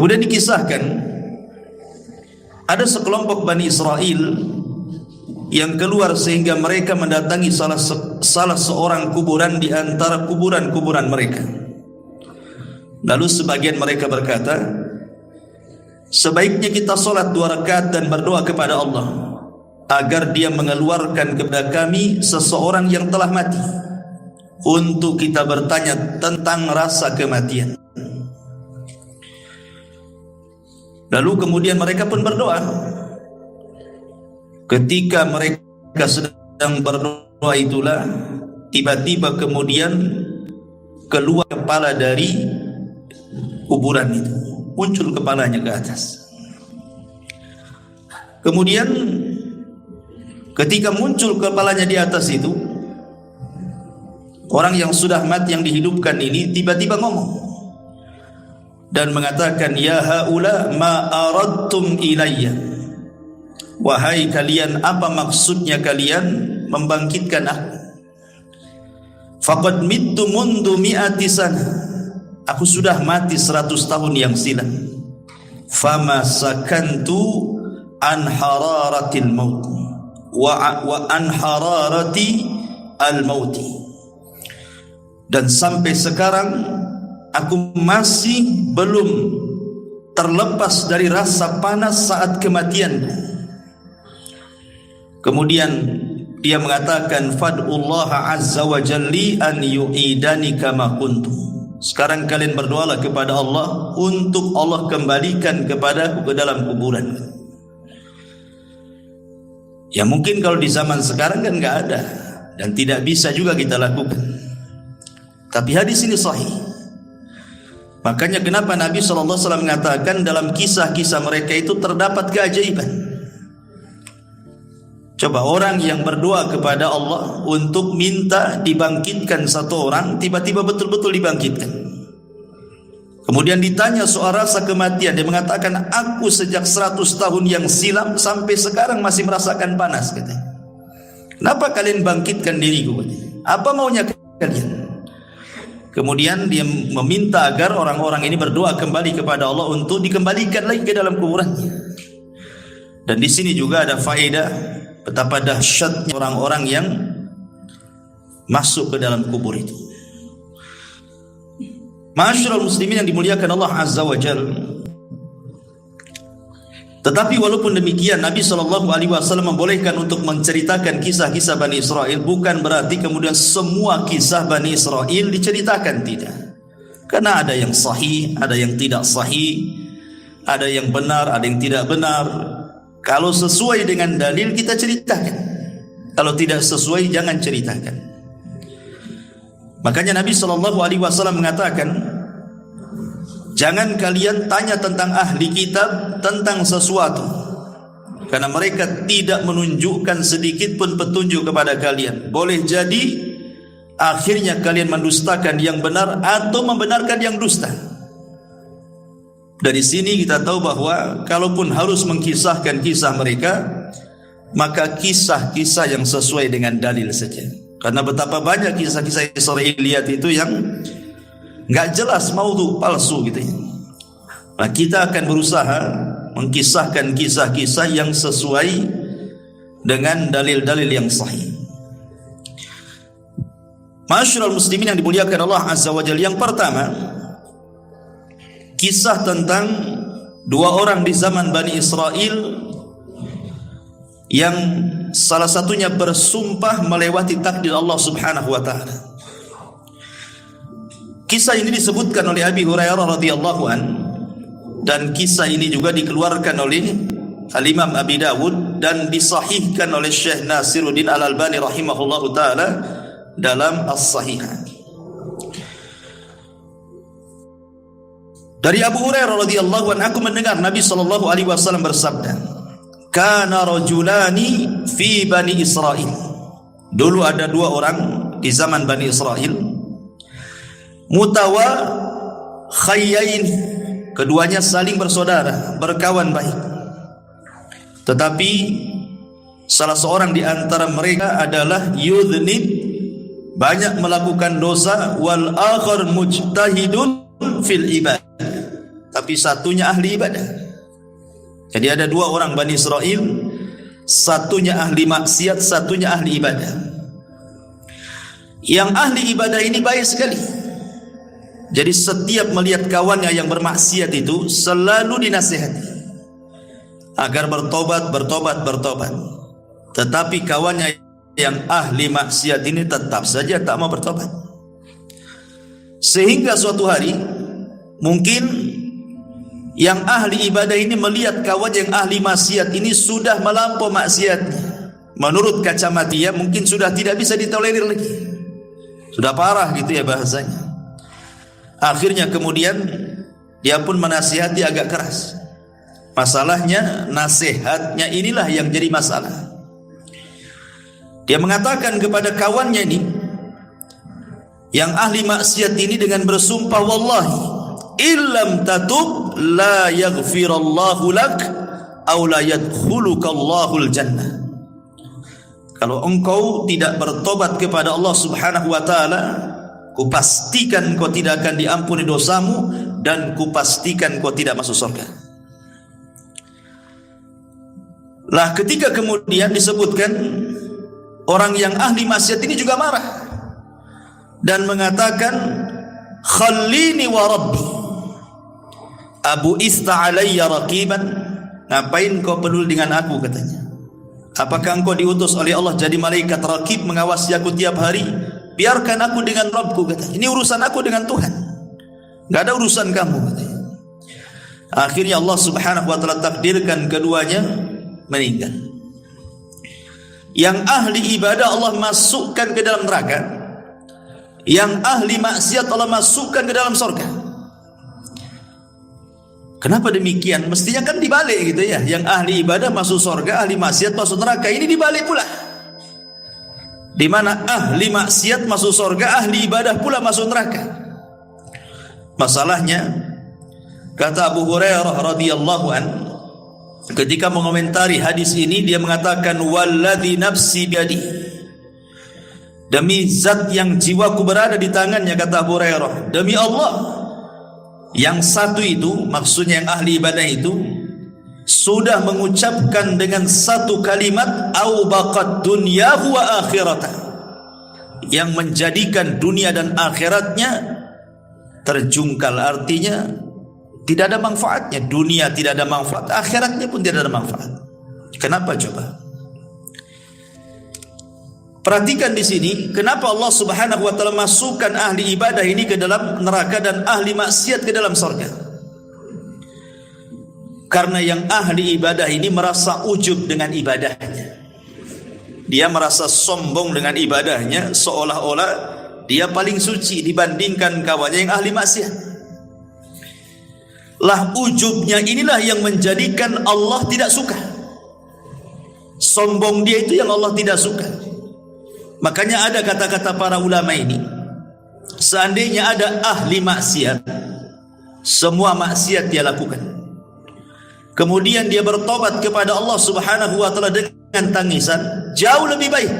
Kemudian dikisahkan ada sekelompok Bani Israel yang keluar sehingga mereka mendatangi salah seorang kuburan di antara kuburan-kuburan mereka. Lalu sebagian mereka berkata, sebaiknya kita solat 2 rakaat dan berdoa kepada Allah agar Dia mengeluarkan kepada kami seseorang yang telah mati untuk kita bertanya tentang rasa kematian. Lalu kemudian mereka pun berdoa. Ketika mereka sedang berdoa itulah tiba-tiba kemudian keluar kepala dari kuburan itu, muncul kepalanya ke atas. Kemudian ketika muncul kepalanya di atas itu, orang yang sudah mati yang dihidupkan ini tiba-tiba ngomong dan mengatakan, ya haula ma aradtum ilayya, wahai kalian, apa maksudnya kalian membangkitkan aku? Faqad mittu mundu mi'ati sana, aku sudah mati 100 tahun yang silam. Fama sakantu an hararatil maut wa an hararati al mauti, dan sampai sekarang aku masih belum terlepas dari rasa panas saat kematianku. Kemudian dia mengatakan, fad'ullaha azza wa jalli an yu'idani kama kuntu. Sekarang kalian berdoalah kepada Allah untuk Allah kembalikan kepadaku ke dalam kuburan. Ya mungkin kalau di zaman sekarang kan enggak ada dan tidak bisa juga kita lakukan. Tapi hadis ini sahih. Makanya kenapa Nabi SAW mengatakan dalam kisah-kisah mereka itu terdapat keajaiban. Coba orang yang berdoa kepada Allah untuk minta dibangkitkan satu orang, tiba-tiba betul-betul dibangkitkan. Kemudian ditanya soal rasa kematian, dia mengatakan, aku sejak 100 tahun yang silam sampai sekarang masih merasakan panas, katanya. Kenapa kalian bangkitkan diriku? Apa maunya kalian? Kemudian dia meminta agar orang-orang ini berdoa kembali kepada Allah untuk dikembalikan lagi ke dalam kuburannya. Dan di sini juga ada faedah betapa dahsyatnya orang-orang yang masuk ke dalam kubur itu. Ma'asyiral muslimin yang dimuliakan Allah Azza wa Jalla. Tetapi walaupun demikian, Nabi SAW membolehkan untuk menceritakan kisah-kisah Bani Israel, bukan berarti kemudian semua kisah Bani Israel diceritakan, tidak. Karena ada yang sahih, ada yang tidak sahih, ada yang benar, ada yang tidak benar. Kalau sesuai dengan dalil kita ceritakan, kalau tidak sesuai jangan ceritakan. Makanya Nabi SAW mengatakan, jangan kalian tanya tentang ahli kitab tentang sesuatu, karena mereka tidak menunjukkan sedikit pun petunjuk kepada kalian. Boleh jadi akhirnya kalian mendustakan yang benar atau membenarkan yang dusta. Dari sini kita tahu bahwa kalaupun harus mengkisahkan kisah mereka, maka kisah-kisah yang sesuai dengan dalil saja. Karena betapa banyak kisah-kisah Israiliyat itu yang nggak jelas, maudhu, palsu gitu ya. Nah, kita akan berusaha mengkisahkan kisah-kisah yang sesuai dengan dalil-dalil yang sahih. Ma'asyiral muslimin yang dimuliakan Allah Azza wa Jalla, yang pertama kisah tentang 2 orang di zaman Bani Israel yang salah satunya bersumpah melewati takdir Allah Subhanahu wa taala. Kisah ini disebutkan oleh Abi Hurairah radhiyallahu an, dan kisah ini juga dikeluarkan oleh Al-Imam Abi Dawud dan disahihkan oleh Syekh Nasiruddin Al-Albani rahimahullahu taala dalam As-Sahihah. Dari Abu Hurairah radhiyallahu an, aku mendengar Nabi sallallahu alaihi wasallam bersabda, kana rajulani fi Bani Israil. Dulu ada 2 orang di zaman Bani Israel, mutawa khayyain, keduanya saling bersaudara, berkawan baik. Tetapi salah seorang di antara mereka adalah yudhnib, banyak melakukan dosa, wal akhar mujtahidun fil ibadah, tapi satunya ahli ibadah. Jadi ada dua orang Bani Israel, satunya ahli maksiat, satunya ahli ibadah. Yang ahli ibadah ini baik sekali. Jadi setiap melihat kawannya yang bermaksiat itu selalu dinasihati agar bertobat. Tetapi kawannya yang ahli maksiat ini tetap saja tak mau bertobat. Sehingga suatu hari mungkin yang ahli ibadah ini melihat kawan yang ahli maksiat ini sudah melampau maksiatnya. Menurut kacamata dia mungkin sudah tidak bisa ditolerir lagi. Sudah parah gitu ya bahasanya. Akhirnya kemudian dia pun menasihati agak keras. Masalahnya nasihatnya inilah yang jadi masalah. Dia mengatakan kepada kawannya ini yang ahli maksiat ini dengan bersumpah, wallahi illam tatub la yaghfirallahu lak aw la yadkhulukallahul jannah. Kalau engkau tidak bertobat kepada Allah Subhanahu wa taala, kupastikan kau tidak akan diampuni dosamu dan kupastikan kau tidak masuk surga. Lah ketika kemudian disebutkan, orang yang ahli maksiat ini juga marah dan mengatakan, khallini wa rabbi abu ista alayya raqiban. Ngapain kau peduli dengan aku, katanya. Apakah engkau diutus oleh Allah jadi malaikat raqib mengawasi aku tiap hari? Biarkan aku dengan Rabbku, katanya. Ini urusan aku dengan Tuhan, gak ada urusan kamu, katanya. Akhirnya Allah Subhanahu wa taala takdirkan keduanya meninggal. Yang ahli ibadah Allah masukkan ke dalam neraka, yang ahli maksiat Allah masukkan ke dalam surga. Kenapa demikian? Mestinya kan dibalik gitu ya. Yang ahli ibadah masuk surga, ahli maksiat masuk neraka. Ini dibalik pula. Di mana ahli maksiat masuk surga, ahli ibadah pula masuk neraka. Masalahnya, kata Abu Hurairah radhiyallahu an, ketika mengomentari hadis ini, dia mengatakan, walladzi nafsi biadi, demi zat yang jiwaku berada di tangannya, kata Abu Hurairah, demi Allah, yang satu itu, maksudnya yang ahli ibadah itu, sudah mengucapkan dengan satu kalimat, au baqad dunyahu wa akhirata, yang menjadikan dunia dan akhiratnya terjungkal. Artinya tidak ada manfaatnya. Dunia tidak ada manfaat, akhiratnya pun tidak ada manfaat. Kenapa coba? Perhatikan di sini, kenapa Allah Subhanahu wa taala masukkan ahli ibadah ini ke dalam neraka dan ahli maksiat ke dalam surga? Karena yang ahli ibadah ini merasa ujub dengan ibadahnya. Dia merasa sombong dengan ibadahnya, seolah-olah dia paling suci dibandingkan kawannya yang ahli maksiat. Lah ujubnya inilah yang menjadikan Allah tidak suka. Sombong dia itu yang Allah tidak suka. Makanya ada kata-kata para ulama ini, seandainya ada ahli maksiat, semua maksiat dia lakukan, kemudian dia bertobat kepada Allah Subhanahu wa taala dengan tangisan, jauh lebih baik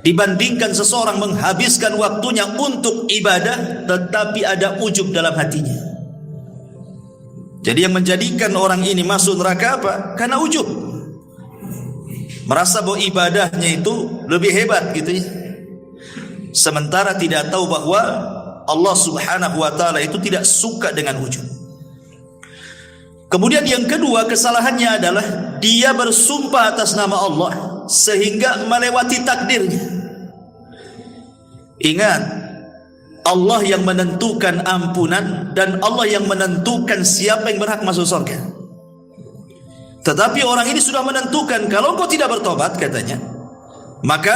dibandingkan seseorang menghabiskan waktunya untuk ibadah tetapi ada ujub dalam hatinya. Jadi yang menjadikan orang ini masuk neraka apa? Karena ujub, merasa bahwa ibadahnya itu lebih hebat gitu ya. Sementara tidak tahu bahwa Allah Subhanahu wa taala itu tidak suka dengan ujub. Kemudian yang kedua kesalahannya adalah dia bersumpah atas nama Allah sehingga melewati takdirnya. Ingat, Allah yang menentukan ampunan dan Allah yang menentukan siapa yang berhak masuk surga. Tetapi orang ini sudah menentukan, kalau kau tidak bertobat, katanya, maka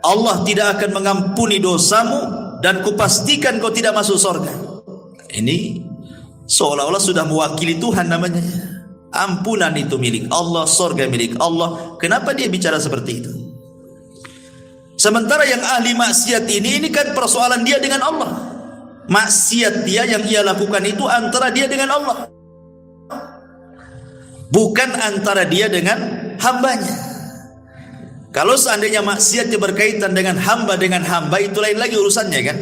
Allah tidak akan mengampuni dosamu dan kupastikan kau tidak masuk surga. Ini seolah-olah sudah mewakili Tuhan namanya. Ampunan itu milik Allah, surga milik Allah. Kenapa dia bicara seperti itu? Sementara yang ahli maksiat ini kan persoalan dia dengan Allah. Maksiat dia yang ia lakukan itu antara dia dengan Allah, bukan antara dia dengan hambanya. Kalau seandainya maksiatnya berkaitan dengan hamba itu lain lagi urusannya kan.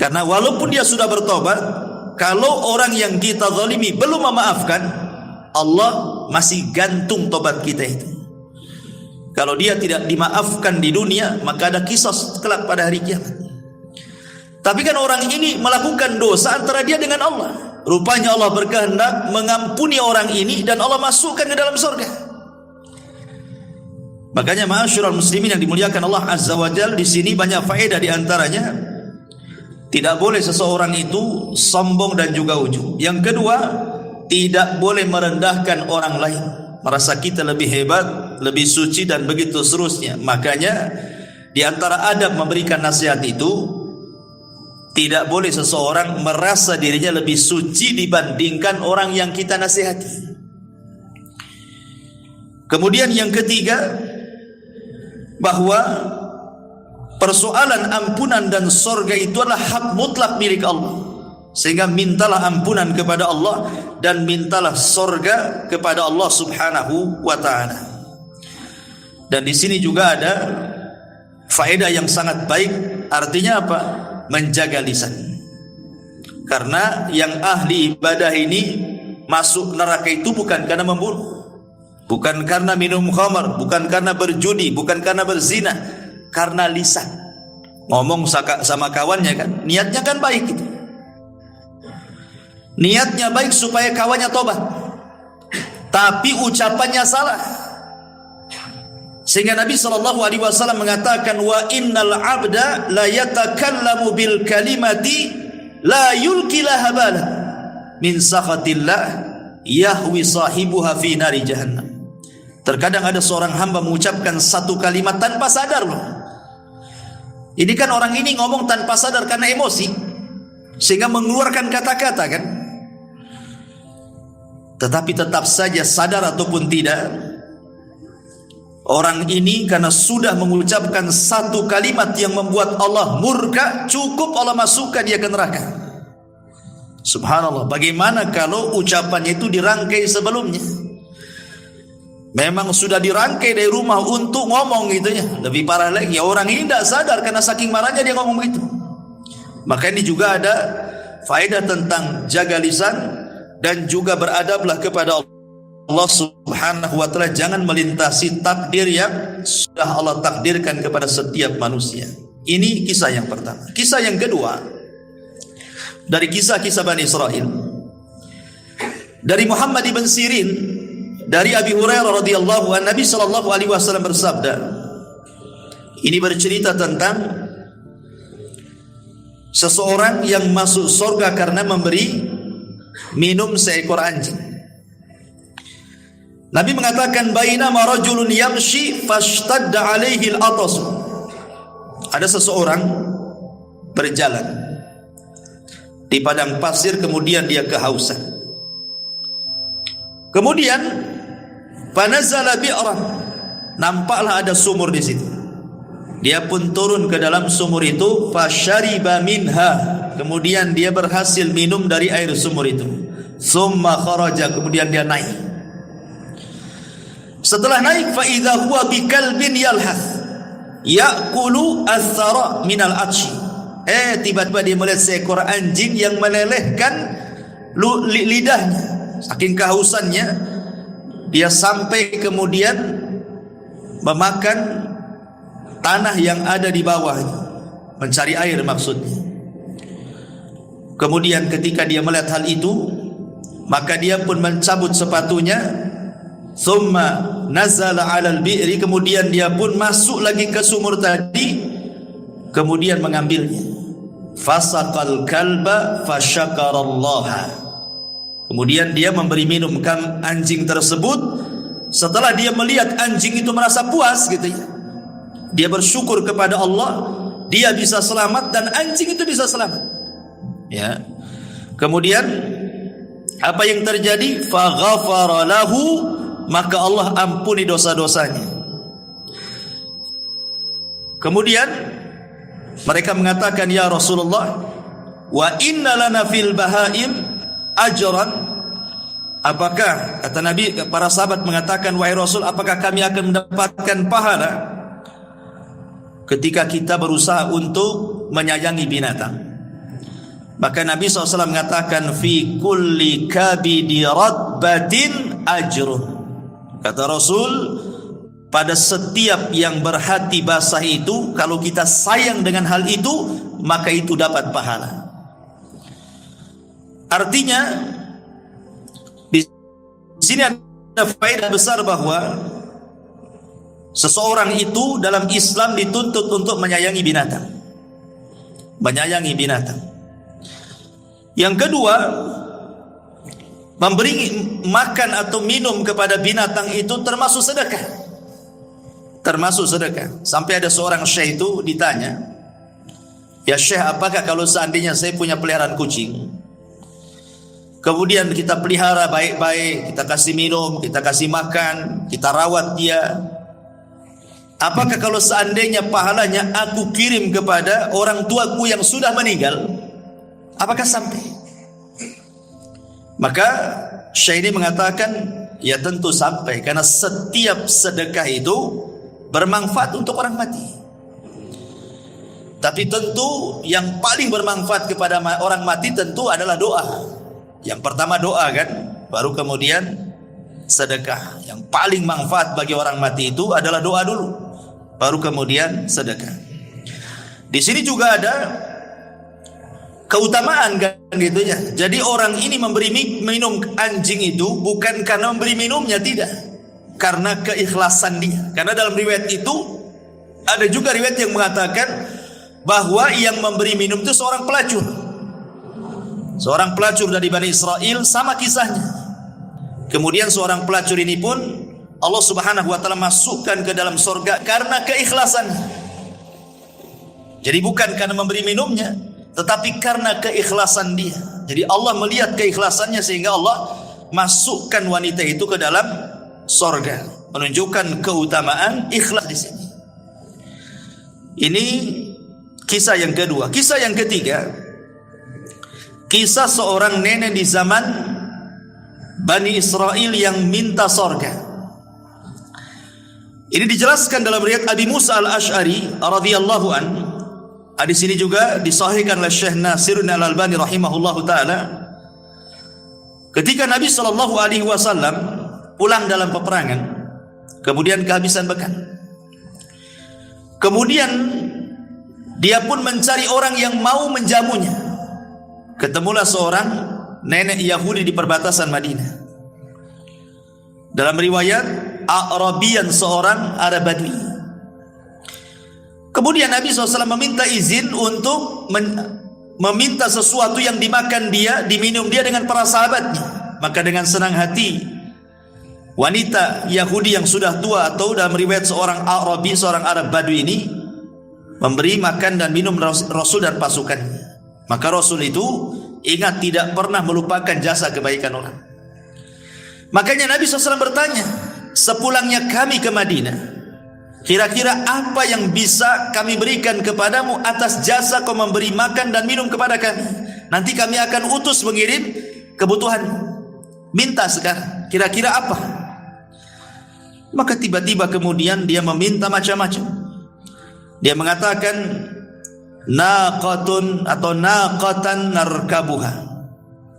Karena walaupun dia sudah bertobat, kalau orang yang kita zalimi belum memaafkan, Allah masih gantung tobat kita itu. Kalau dia tidak dimaafkan di dunia, maka ada kisos kelak pada hari kiamat. Tapi kan orang ini melakukan dosa antara dia dengan Allah. Rupanya Allah berkehendak mengampuni orang ini dan Allah masukkan ke dalam surga. Makanya ma'asyiral muslimin yang dimuliakan Allah Azza wa Jalla, di sini banyak faedah, di antaranya tidak boleh seseorang itu sombong dan juga ujub. Yang kedua, tidak boleh merendahkan orang lain, merasa kita lebih hebat, lebih suci dan begitu seterusnya. Makanya di antara adab memberikan nasihat itu, tidak boleh seseorang merasa dirinya lebih suci dibandingkan orang yang kita nasihati. Kemudian yang ketiga, bahwa persoalan ampunan dan surga itu adalah hak mutlak milik Allah. Sehingga mintalah ampunan kepada Allah dan mintalah surga kepada Allah Subhanahu wa ta'ala. Dan di sini juga ada faedah yang sangat baik. Artinya apa? Menjaga lisan. Karena yang ahli ibadah ini masuk neraka itu bukan karena membunuh, bukan karena minum khamar, bukan karena berjudi, bukan karena berzina, karena lisan. Ngomong sama kawannya kan, niatnya kan baik gitu. Niatnya baik supaya kawannya tobat, tapi ucapannya salah. Sehingga Nabi SAW mengatakan, wa innal abda la yatakallamu bil kalimati la yulki laha bala min sakhatillah yahwi sahibuha fi nari jahannam. Terkadang ada seorang hamba mengucapkan satu kalimat tanpa sadar loh. Ini kan orang ini ngomong tanpa sadar karena emosi, sehingga mengeluarkan kata-kata kan. Tetapi tetap saja sadar ataupun tidak, orang ini karena sudah mengucapkan satu kalimat yang membuat Allah murka, cukup Allah masukkan dia ke neraka. Subhanallah, bagaimana kalau ucapannya itu dirangkai sebelumnya? Memang sudah dirangkai dari rumah untuk ngomong gitu ya. Lebih parah lagi, orang ini tidak sadar karena saking marahnya dia ngomong begitu. Maka ini juga ada faedah tentang jaga lisan dan juga beradablah kepada Allah Subhanahu wa ta'ala. Jangan melintasi takdir yang sudah Allah takdirkan kepada setiap manusia. Ini kisah yang pertama. Kisah yang kedua, dari kisah-kisah Bani Israel, dari Muhammad ibn Sirin, dari Abi Hurairah radhiyallahu anhu, Nabi sallallahu alaihi wasallam bersabda. Ini bercerita tentang seseorang yang masuk surga karena memberi minum seekor anjing. Nabi mengatakan, bainama rajulun yamshi fashtadda alaihi al-atas. Ada seseorang berjalan di padang pasir, kemudian dia kehausan. Kemudian fanazala bi'ran, nampaklah ada sumur di situ. Dia pun turun ke dalam sumur itu, fasyariba minha, kemudian dia berhasil minum dari air sumur itu. Summa kharaja, kemudian dia naik. Setelah naik, fa idza huwa bikalbin yalhath ya'kulu athara minal atshi. Tiba-tiba dia melihat seekor anjing yang melelehkan lidahnya. Saking kehausannya, dia sampai kemudian memakan tanah yang ada di bawahnya, mencari air maksudnya. Kemudian ketika dia melihat hal itu, maka dia pun mencabut sepatunya, thumma nazala 'alal bi'ri, kemudian dia pun masuk lagi ke sumur tadi, kemudian mengambilnya. Fasaqal kalba fasyakarallaha, kemudian dia memberi minum anjing tersebut. Setelah dia melihat anjing itu merasa puas gitu ya, dia bersyukur kepada Allah, dia bisa selamat dan anjing itu bisa selamat ya. Kemudian apa yang terjadi? Faghafara lahu, maka Allah ampuni dosa-dosanya. Kemudian mereka mengatakan, ya Rasulullah, wa inna lana fil bahaim ajran. Apakah, kata Nabi, para sahabat mengatakan, wahai Rasul, apakah kami akan mendapatkan pahala ketika kita berusaha untuk menyayangi binatang? Maka Nabi SAW mengatakan fi kulli kabidi ratbatin ajrun. Kata Rasul, pada setiap yang berhati basah itu, kalau kita sayang dengan hal itu, maka itu dapat pahala. Artinya di sini ada faedah besar bahwa seseorang itu dalam Islam dituntut untuk menyayangi binatang. Menyayangi binatang. Yang kedua, memberi makan atau minum kepada binatang itu termasuk sedekah. Termasuk sedekah. Sampai ada seorang syekh itu ditanya, "Ya syekh, apakah kalau seandainya saya punya peliharaan kucing, kemudian kita pelihara baik-baik, kita kasih minum, kita kasih makan, kita rawat dia, apakah kalau seandainya pahalanya aku kirim kepada orang tuaku yang sudah meninggal, apakah sampai?" Maka Syekh ini mengatakan, ya tentu sampai, karena setiap sedekah itu bermanfaat untuk orang mati. Tapi tentu yang paling bermanfaat kepada orang mati tentu adalah doa. Yang pertama doa kan, baru kemudian sedekah. Yang paling manfaat bagi orang mati itu adalah doa dulu, baru kemudian sedekah. Di sini juga ada keutamaan kan gitu ya. Jadi orang ini memberi minum anjing itu bukan karena memberi minumnya, tidak, karena keikhlasan dia. Karena dalam riwayat itu ada juga riwayat yang mengatakan bahwa yang memberi minum itu seorang pelacur. Seorang pelacur dari Bani Israel, sama kisahnya. Kemudian seorang pelacur ini pun Allah Subhanahu wa taala masukkan ke dalam surga karena keikhlasannya. Jadi bukan karena memberi minumnya, tetapi karena keikhlasan dia. Jadi Allah melihat keikhlasannya sehingga Allah masukkan wanita itu ke dalam surga. Menunjukkan keutamaan ikhlas di sini. Ini kisah yang kedua. Kisah yang ketiga, kisah seorang nenek di zaman Bani Israel yang minta surga. Ini dijelaskan dalam riwayat Abi Musa al-Ash'ari radhiyallahu anhu. Hadis ini juga disahihkan oleh Syekh Nasiruddin Al-Albani rahimahullahu taala. Ketika Nabi sallallahu alaihi wasallam pulang dalam peperangan, kemudian kehabisan bekal. Kemudian dia pun mencari orang yang mau menjamunya. Ketemulah seorang nenek Yahudi di perbatasan Madinah. Dalam riwayat Arabian, seorang Arab Badui. Kemudian Nabi SAW meminta izin untuk meminta sesuatu yang dimakan dia, diminum dia dengan para sahabatnya. Maka dengan senang hati wanita Yahudi yang sudah tua, atau dalam riwayat seorang Arabi, seorang Arab Badui ini, memberi makan dan minum Rasul dan pasukannya. Maka Rasul itu ingat tidak pernah melupakan jasa kebaikan orang. Makanya Nabi SAW bertanya, sepulangnya kami ke Madinah, kira-kira apa yang bisa kami berikan kepadamu atas jasa kau memberi makan dan minum kepada kami? Nanti kami akan utus mengirim kebutuhan. Minta sekarang, kira-kira apa? Maka tiba-tiba kemudian dia meminta macam-macam. Dia mengatakan, naqatun atau naqatan narkabuha.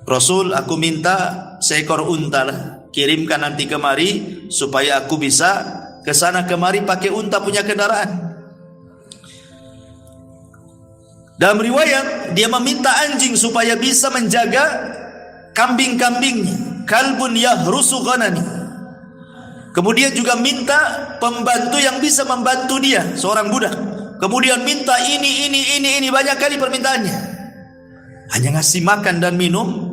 Rasul, aku minta seekor unta lah, kirimkan nanti kemari supaya aku bisa ke sana kemari pakai unta punya kendaraan. Dalam riwayat dia meminta anjing supaya bisa menjaga kambing-kambingnya, kalbun yahrusu ghanami. Kemudian juga minta pembantu yang bisa membantu dia, seorang budak. Kemudian minta ini banyak kali permintaannya. Hanya ngasih makan dan minum.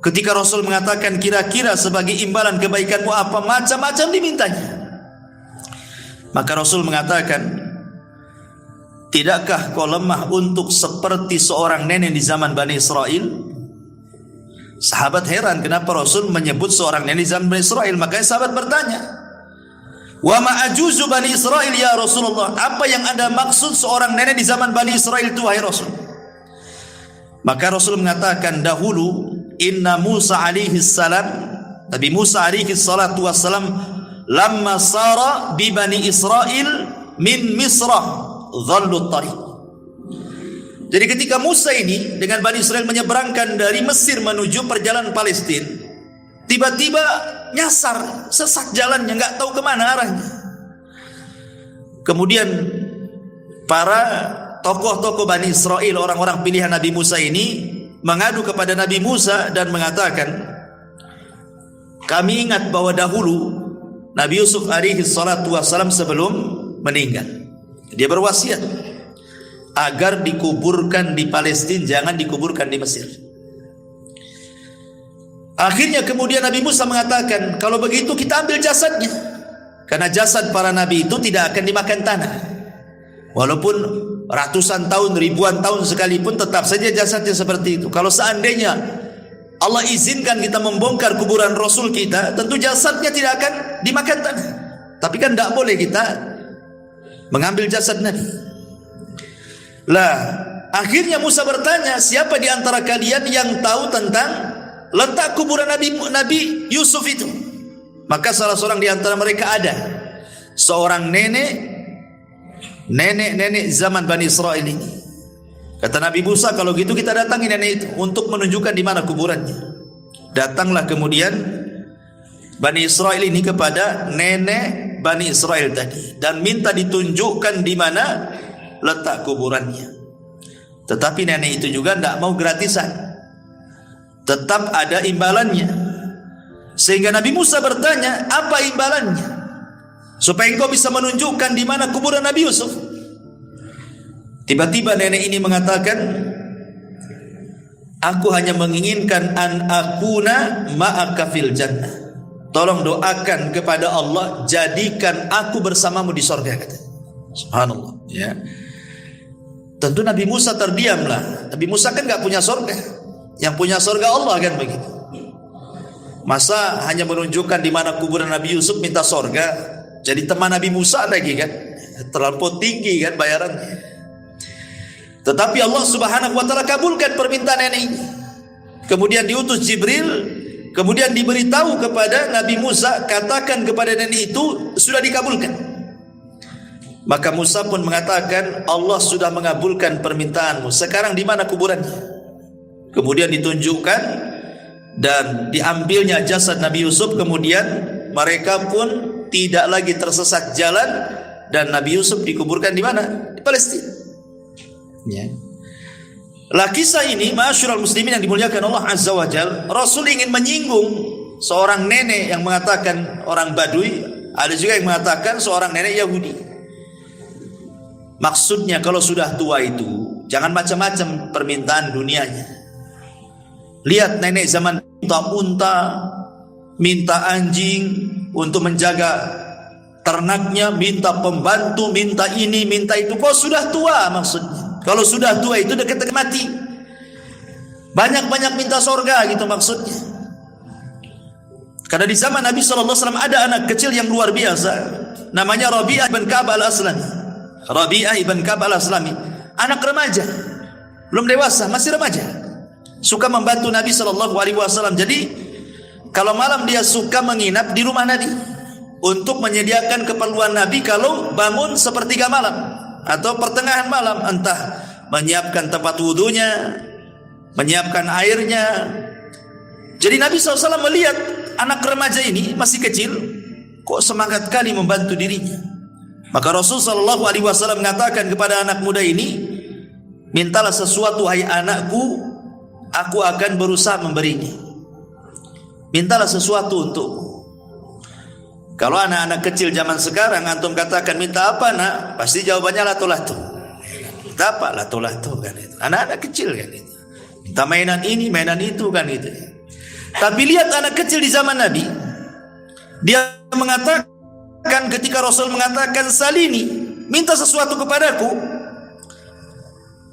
Ketika Rasul mengatakan kira-kira sebagai imbalan kebaikanmu apa, macam-macam dimintanya. Maka Rasul mengatakan, tidakkah kau lemah untuk seperti seorang nenek di zaman Bani Israel? Sahabat heran kenapa Rasul menyebut seorang nenek di zaman Bani Israel. Makanya sahabat bertanya, wa ma'ajuzu Bani Israel ya Rasulullah, apa yang Anda maksud seorang nenek di zaman Bani Israel itu wahai Rasul? Maka Rasul mengatakan, dahulu inna Musa alaihi salam, Nabi Musa alaihi salatu wassalam, lamma sara bi Bani Israel min Misrah dhallu tariq. Jadi ketika Musa ini dengan Bani Israel menyeberangkan dari Mesir menuju perjalanan Palestina, tiba-tiba nyasar, sesat jalannya, nggak tahu kemana arahnya. Kemudian para tokoh-tokoh Bani Israel, orang-orang pilihan Nabi Musa ini mengadu kepada Nabi Musa dan mengatakan, kami ingat bahwa dahulu Nabi Yusuf alaihi salatu wassalam sebelum meninggal, dia berwasiat agar dikuburkan di Palestina, jangan dikuburkan di Mesir. Akhirnya kemudian Nabi Musa mengatakan, kalau begitu kita ambil jasadnya, karena jasad para nabi itu tidak akan dimakan tanah. Walaupun ratusan tahun, ribuan tahun sekalipun, tetap saja jasadnya seperti itu. Kalau seandainya Allah izinkan kita membongkar kuburan Rasul kita, tentu jasadnya tidak akan dimakan tanah. Tapi kan tidak boleh kita mengambil jasad Nabi. Lah, akhirnya Musa bertanya, siapa di antara kalian yang tahu tentang letak kuburan Nabi Yusuf itu? Maka salah seorang di antara mereka ada seorang nenek zaman Bani Israel ini. Kata Nabi Musa, kalau gitu kita datangi nenek itu untuk menunjukkan di mana kuburannya. Datanglah kemudian Bani Israel ini kepada nenek Bani Israel tadi dan minta ditunjukkan di mana letak kuburannya. Tetapi nenek itu juga tidak mau gratisan, tetap ada imbalannya. Sehingga Nabi Musa bertanya, apa imbalannya supaya engkau bisa menunjukkan di mana kuburan Nabi Yusuf? Tiba-tiba nenek ini mengatakan, aku hanya menginginkan an akuna ma'aka fil jannah. Tolong doakan kepada Allah, jadikan aku bersamamu di surga, kata. Subhanallah, ya. Tentu Nabi Musa terdiamlah. Nabi Musa kan enggak punya surga. Yang punya surga Allah, kan begitu. Masa hanya menunjukkan di mana kuburan Nabi Yusuf minta surga? Jadi teman Nabi Musa lagi, kan? Terlampau tinggi kan bayarannya. Tetapi Allah Subhanahu wa taala kabulkan permintaan nenek ini. Kemudian diutus Jibril, kemudian diberitahu kepada Nabi Musa, katakan kepada nenek itu sudah dikabulkan. Maka Musa pun mengatakan, Allah sudah mengabulkan permintaanmu. Sekarang di mana kuburannya? Kemudian ditunjukkan dan diambilnya jasad Nabi Yusuf. Kemudian mereka pun tidak lagi tersesat jalan dan Nabi Yusuf dikuburkan di mana? Di Palestina. Ya. Lah kisah ini, ma'asyiral muslimin yang dimuliakan Allah Azza wa Jalla, Rasul ingin menyinggung seorang nenek yang mengatakan orang Badui, ada juga yang mengatakan seorang nenek Yahudi. Maksudnya kalau sudah tua itu jangan macam-macam permintaan dunianya. Lihat nenek zaman minta unta, minta anjing untuk menjaga ternaknya, minta pembantu, minta ini, minta itu. Kok sudah tua maksudnya? Kalau sudah tua itu dekat mati. Banyak-banyak minta surga gitu maksudnya. Karena di zaman Nabi SAW ada anak kecil yang luar biasa, namanya Rabi'ah ibn Ka'ab al-Aslami. Rabi'ah ibn Ka'ab al-Aslami, anak remaja, belum dewasa, masih remaja, suka membantu Nabi SAW. Jadi kalau malam dia suka menginap di rumah Nabi untuk menyediakan keperluan Nabi kalau bangun sepertiga malam atau pertengahan malam, entah menyiapkan tempat wudunya, menyiapkan airnya. Jadi Nabi SAW melihat anak remaja ini masih kecil, kok semangat kali membantu dirinya. Maka Rasul SAW mengatakan kepada anak muda ini, mintalah sesuatu hai anakku, aku akan berusaha memberinya. Mintalah sesuatu untukku. Kalau anak-anak kecil zaman sekarang antum katakan minta apa nak, pasti jawabannya latu-latu. Minta apa? Latu-latu kan itu. Anak-anak kecil kan itu. Minta mainan ini, mainan itu kan itu. Tapi lihat anak kecil di zaman Nabi, dia mengatakan ketika Rasul mengatakan salini, minta sesuatu kepadaku,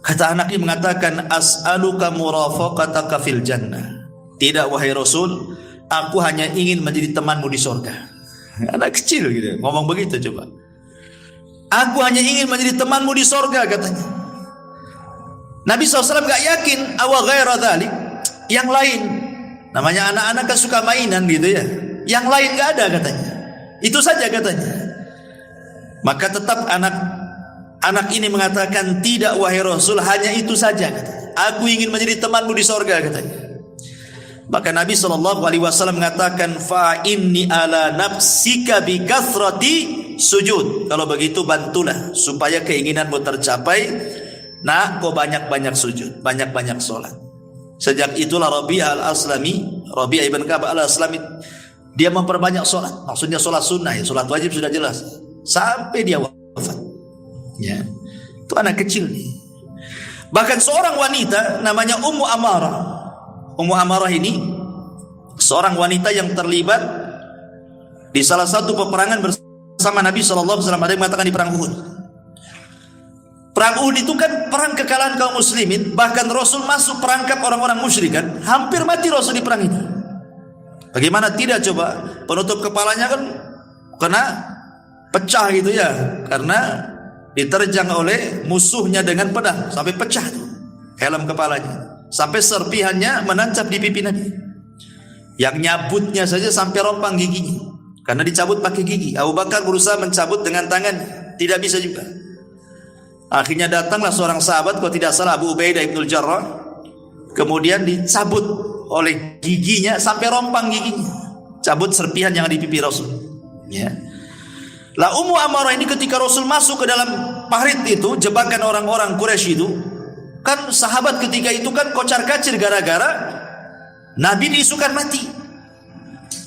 kata anak ini mengatakan as'aluka murafaqataka fil jannah. Tidak wahai Rasul, aku hanya ingin menjadi temanmu di surga. Anak kecil gitu ngomong begitu, coba. Aku hanya ingin menjadi temanmu di surga, katanya. Nabi SAW gak yakin awa ghaira dzalik, yang lain. Namanya anak-anak kan suka mainan gitu ya. Yang lain gak ada katanya. Itu saja katanya. Maka tetap Anak ini mengatakan, tidak wahai Rasul, hanya itu saja, kata. Aku ingin menjadi temanmu di sorga, katanya. Maka Nabi SAW mengatakan, fa inni ala nafsika bi kathrati sujud. Kalau begitu bantulah supaya keinginanmu tercapai. Nah, kau banyak-banyak sujud, banyak-banyak sholat. Sejak itulah Rabi'ah al-Aslami, Rabi'ah ibn Ka'ab al-Aslami, dia memperbanyak sholat. Maksudnya sholat sunnah, ya. Sholat wajib sudah jelas, sampai dia wafat. Ya, itu anak kecil nih. Bahkan seorang wanita namanya Ummu Amarah. Ummu Amarah ini seorang wanita yang terlibat di salah satu peperangan bersama Nabi SAW. Ada yang mengatakan di perang Uhud. Perang Uhud itu kan perang kekalahan kaum muslimin. Bahkan Rasul masuk perangkap orang-orang musyrik kan. Hampir mati Rasul di perang ini. Bagaimana tidak coba? Penutup kepalanya kan kena pecah gitu ya, karena diterjang oleh musuhnya dengan pedang sampai pecah tuh helm kepalanya, sampai serpihannya menancap di pipi Nabi. Yang nyabutnya saja sampai rompang giginya karena dicabut pakai gigi. Abu Bakar berusaha mencabut dengan tangan, tidak bisa juga. Akhirnya datanglah seorang sahabat, kalau tidak salah Abu Ubaidah ibn Jarrah, kemudian dicabut oleh giginya sampai rompang giginya, cabut serpihan yang ada di pipi Rasul. Ya. Lah Ummu Amarah ini ketika Rasul masuk ke dalam parit itu, jebakan orang-orang Quraisy itu, kan sahabat ketika itu kan kocar-kacir gara-gara Nabi diisukan mati.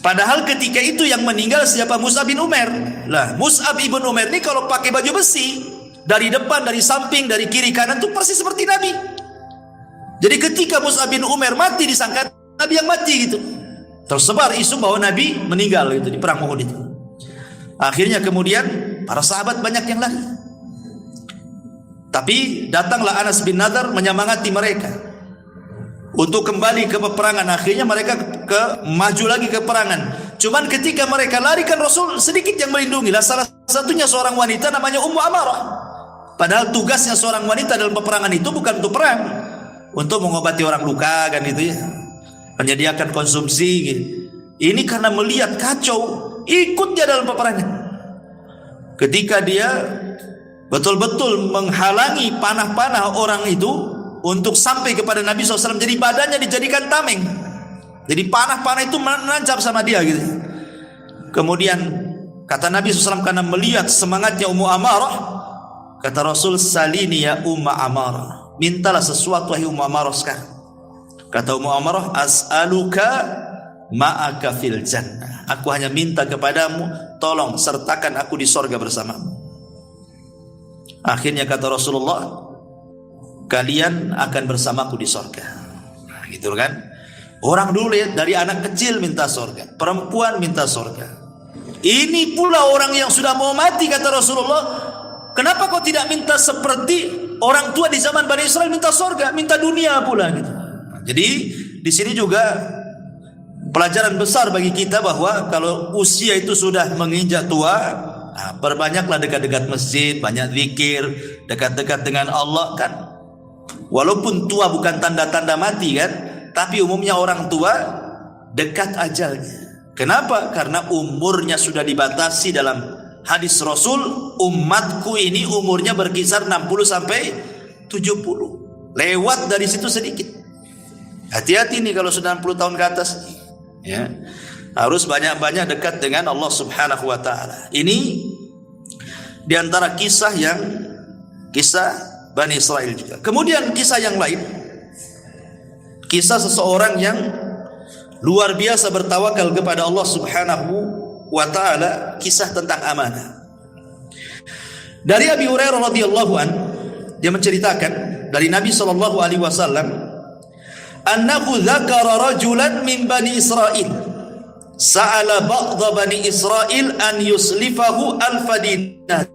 Padahal ketika itu yang meninggal siapa? Mus'ab bin Umair. Lah Mus'ab bin Umair ini kalau pakai baju besi, dari depan, dari samping, dari kiri kanan itu persis seperti Nabi. Jadi ketika Mus'ab bin Umair mati, disangka Nabi yang mati gitu. Tersebar isu bahwa Nabi meninggal gitu di perang Uhud itu. Akhirnya kemudian para sahabat banyak yang lari. Tapi datanglah Anas bin Nadar menyemangati mereka untuk kembali ke peperangan. Akhirnya mereka maju lagi ke peperangan. Cuman ketika mereka lari kan Rasul sedikit yang melindungi. Lah salah satunya seorang wanita namanya Ummu Amarah. Padahal tugasnya seorang wanita dalam peperangan itu bukan untuk perang, untuk mengobati orang luka kan itu ya, menyediakan konsumsi gitu. Ini karena melihat kacau, ikut dia dalam peperangan. Ketika dia betul-betul menghalangi panah-panah orang itu untuk sampai kepada Nabi SAW, jadi badannya dijadikan tameng, jadi panah-panah itu menancap sama dia gitu. Kemudian kata Nabi SAW, karena melihat semangatnya Ummu Amarah, kata Rasul, salini ya Umma Amarah, mintalah sesuatu wahai Ummu Amarah sekarang. Kata Ummu Amarah, as'aluka ma'aka fil jannah, aku hanya minta kepadamu, tolong sertakan aku di sorga bersamamu. Akhirnya kata Rasulullah, kalian akan bersamaku di sorga. Nah, gitu kan. Orang dulu ya, dari anak kecil minta sorga, perempuan minta sorga. Ini pula orang yang sudah mau mati, kata Rasulullah, kenapa kau tidak minta seperti orang tua di zaman Bani Israel minta sorga, minta dunia pula gitu. Nah, jadi di sini juga pelajaran besar bagi kita bahwa kalau usia itu sudah menginjak tua, nah, perbanyaklah dekat-dekat masjid, banyak zikir, dekat-dekat dengan Allah kan. Walaupun tua bukan tanda-tanda mati kan, tapi umumnya orang tua dekat ajalnya. Kenapa? Karena umurnya sudah dibatasi. Dalam hadis Rasul, umatku ini umurnya berkisar 60 sampai 70. Lewat dari situ sedikit. Hati-hati nih kalau sudah 60 tahun ke atas. Ya, harus banyak-banyak dekat dengan Allah Subhanahu wa taala. Ini diantara kisah Bani Israel juga. Kemudian kisah yang lain, kisah seseorang yang luar biasa bertawakal kepada Allah Subhanahu wa taala, kisah tentang amanah. Dari Abi Hurairah radhiyallahu an, dia menceritakan dari Nabi sallallahu alaihi wasallam, annahu dzakara rajulan min Bani Israil sa'ala ba'dha Bani Israil an yuslifahu alfa dinar,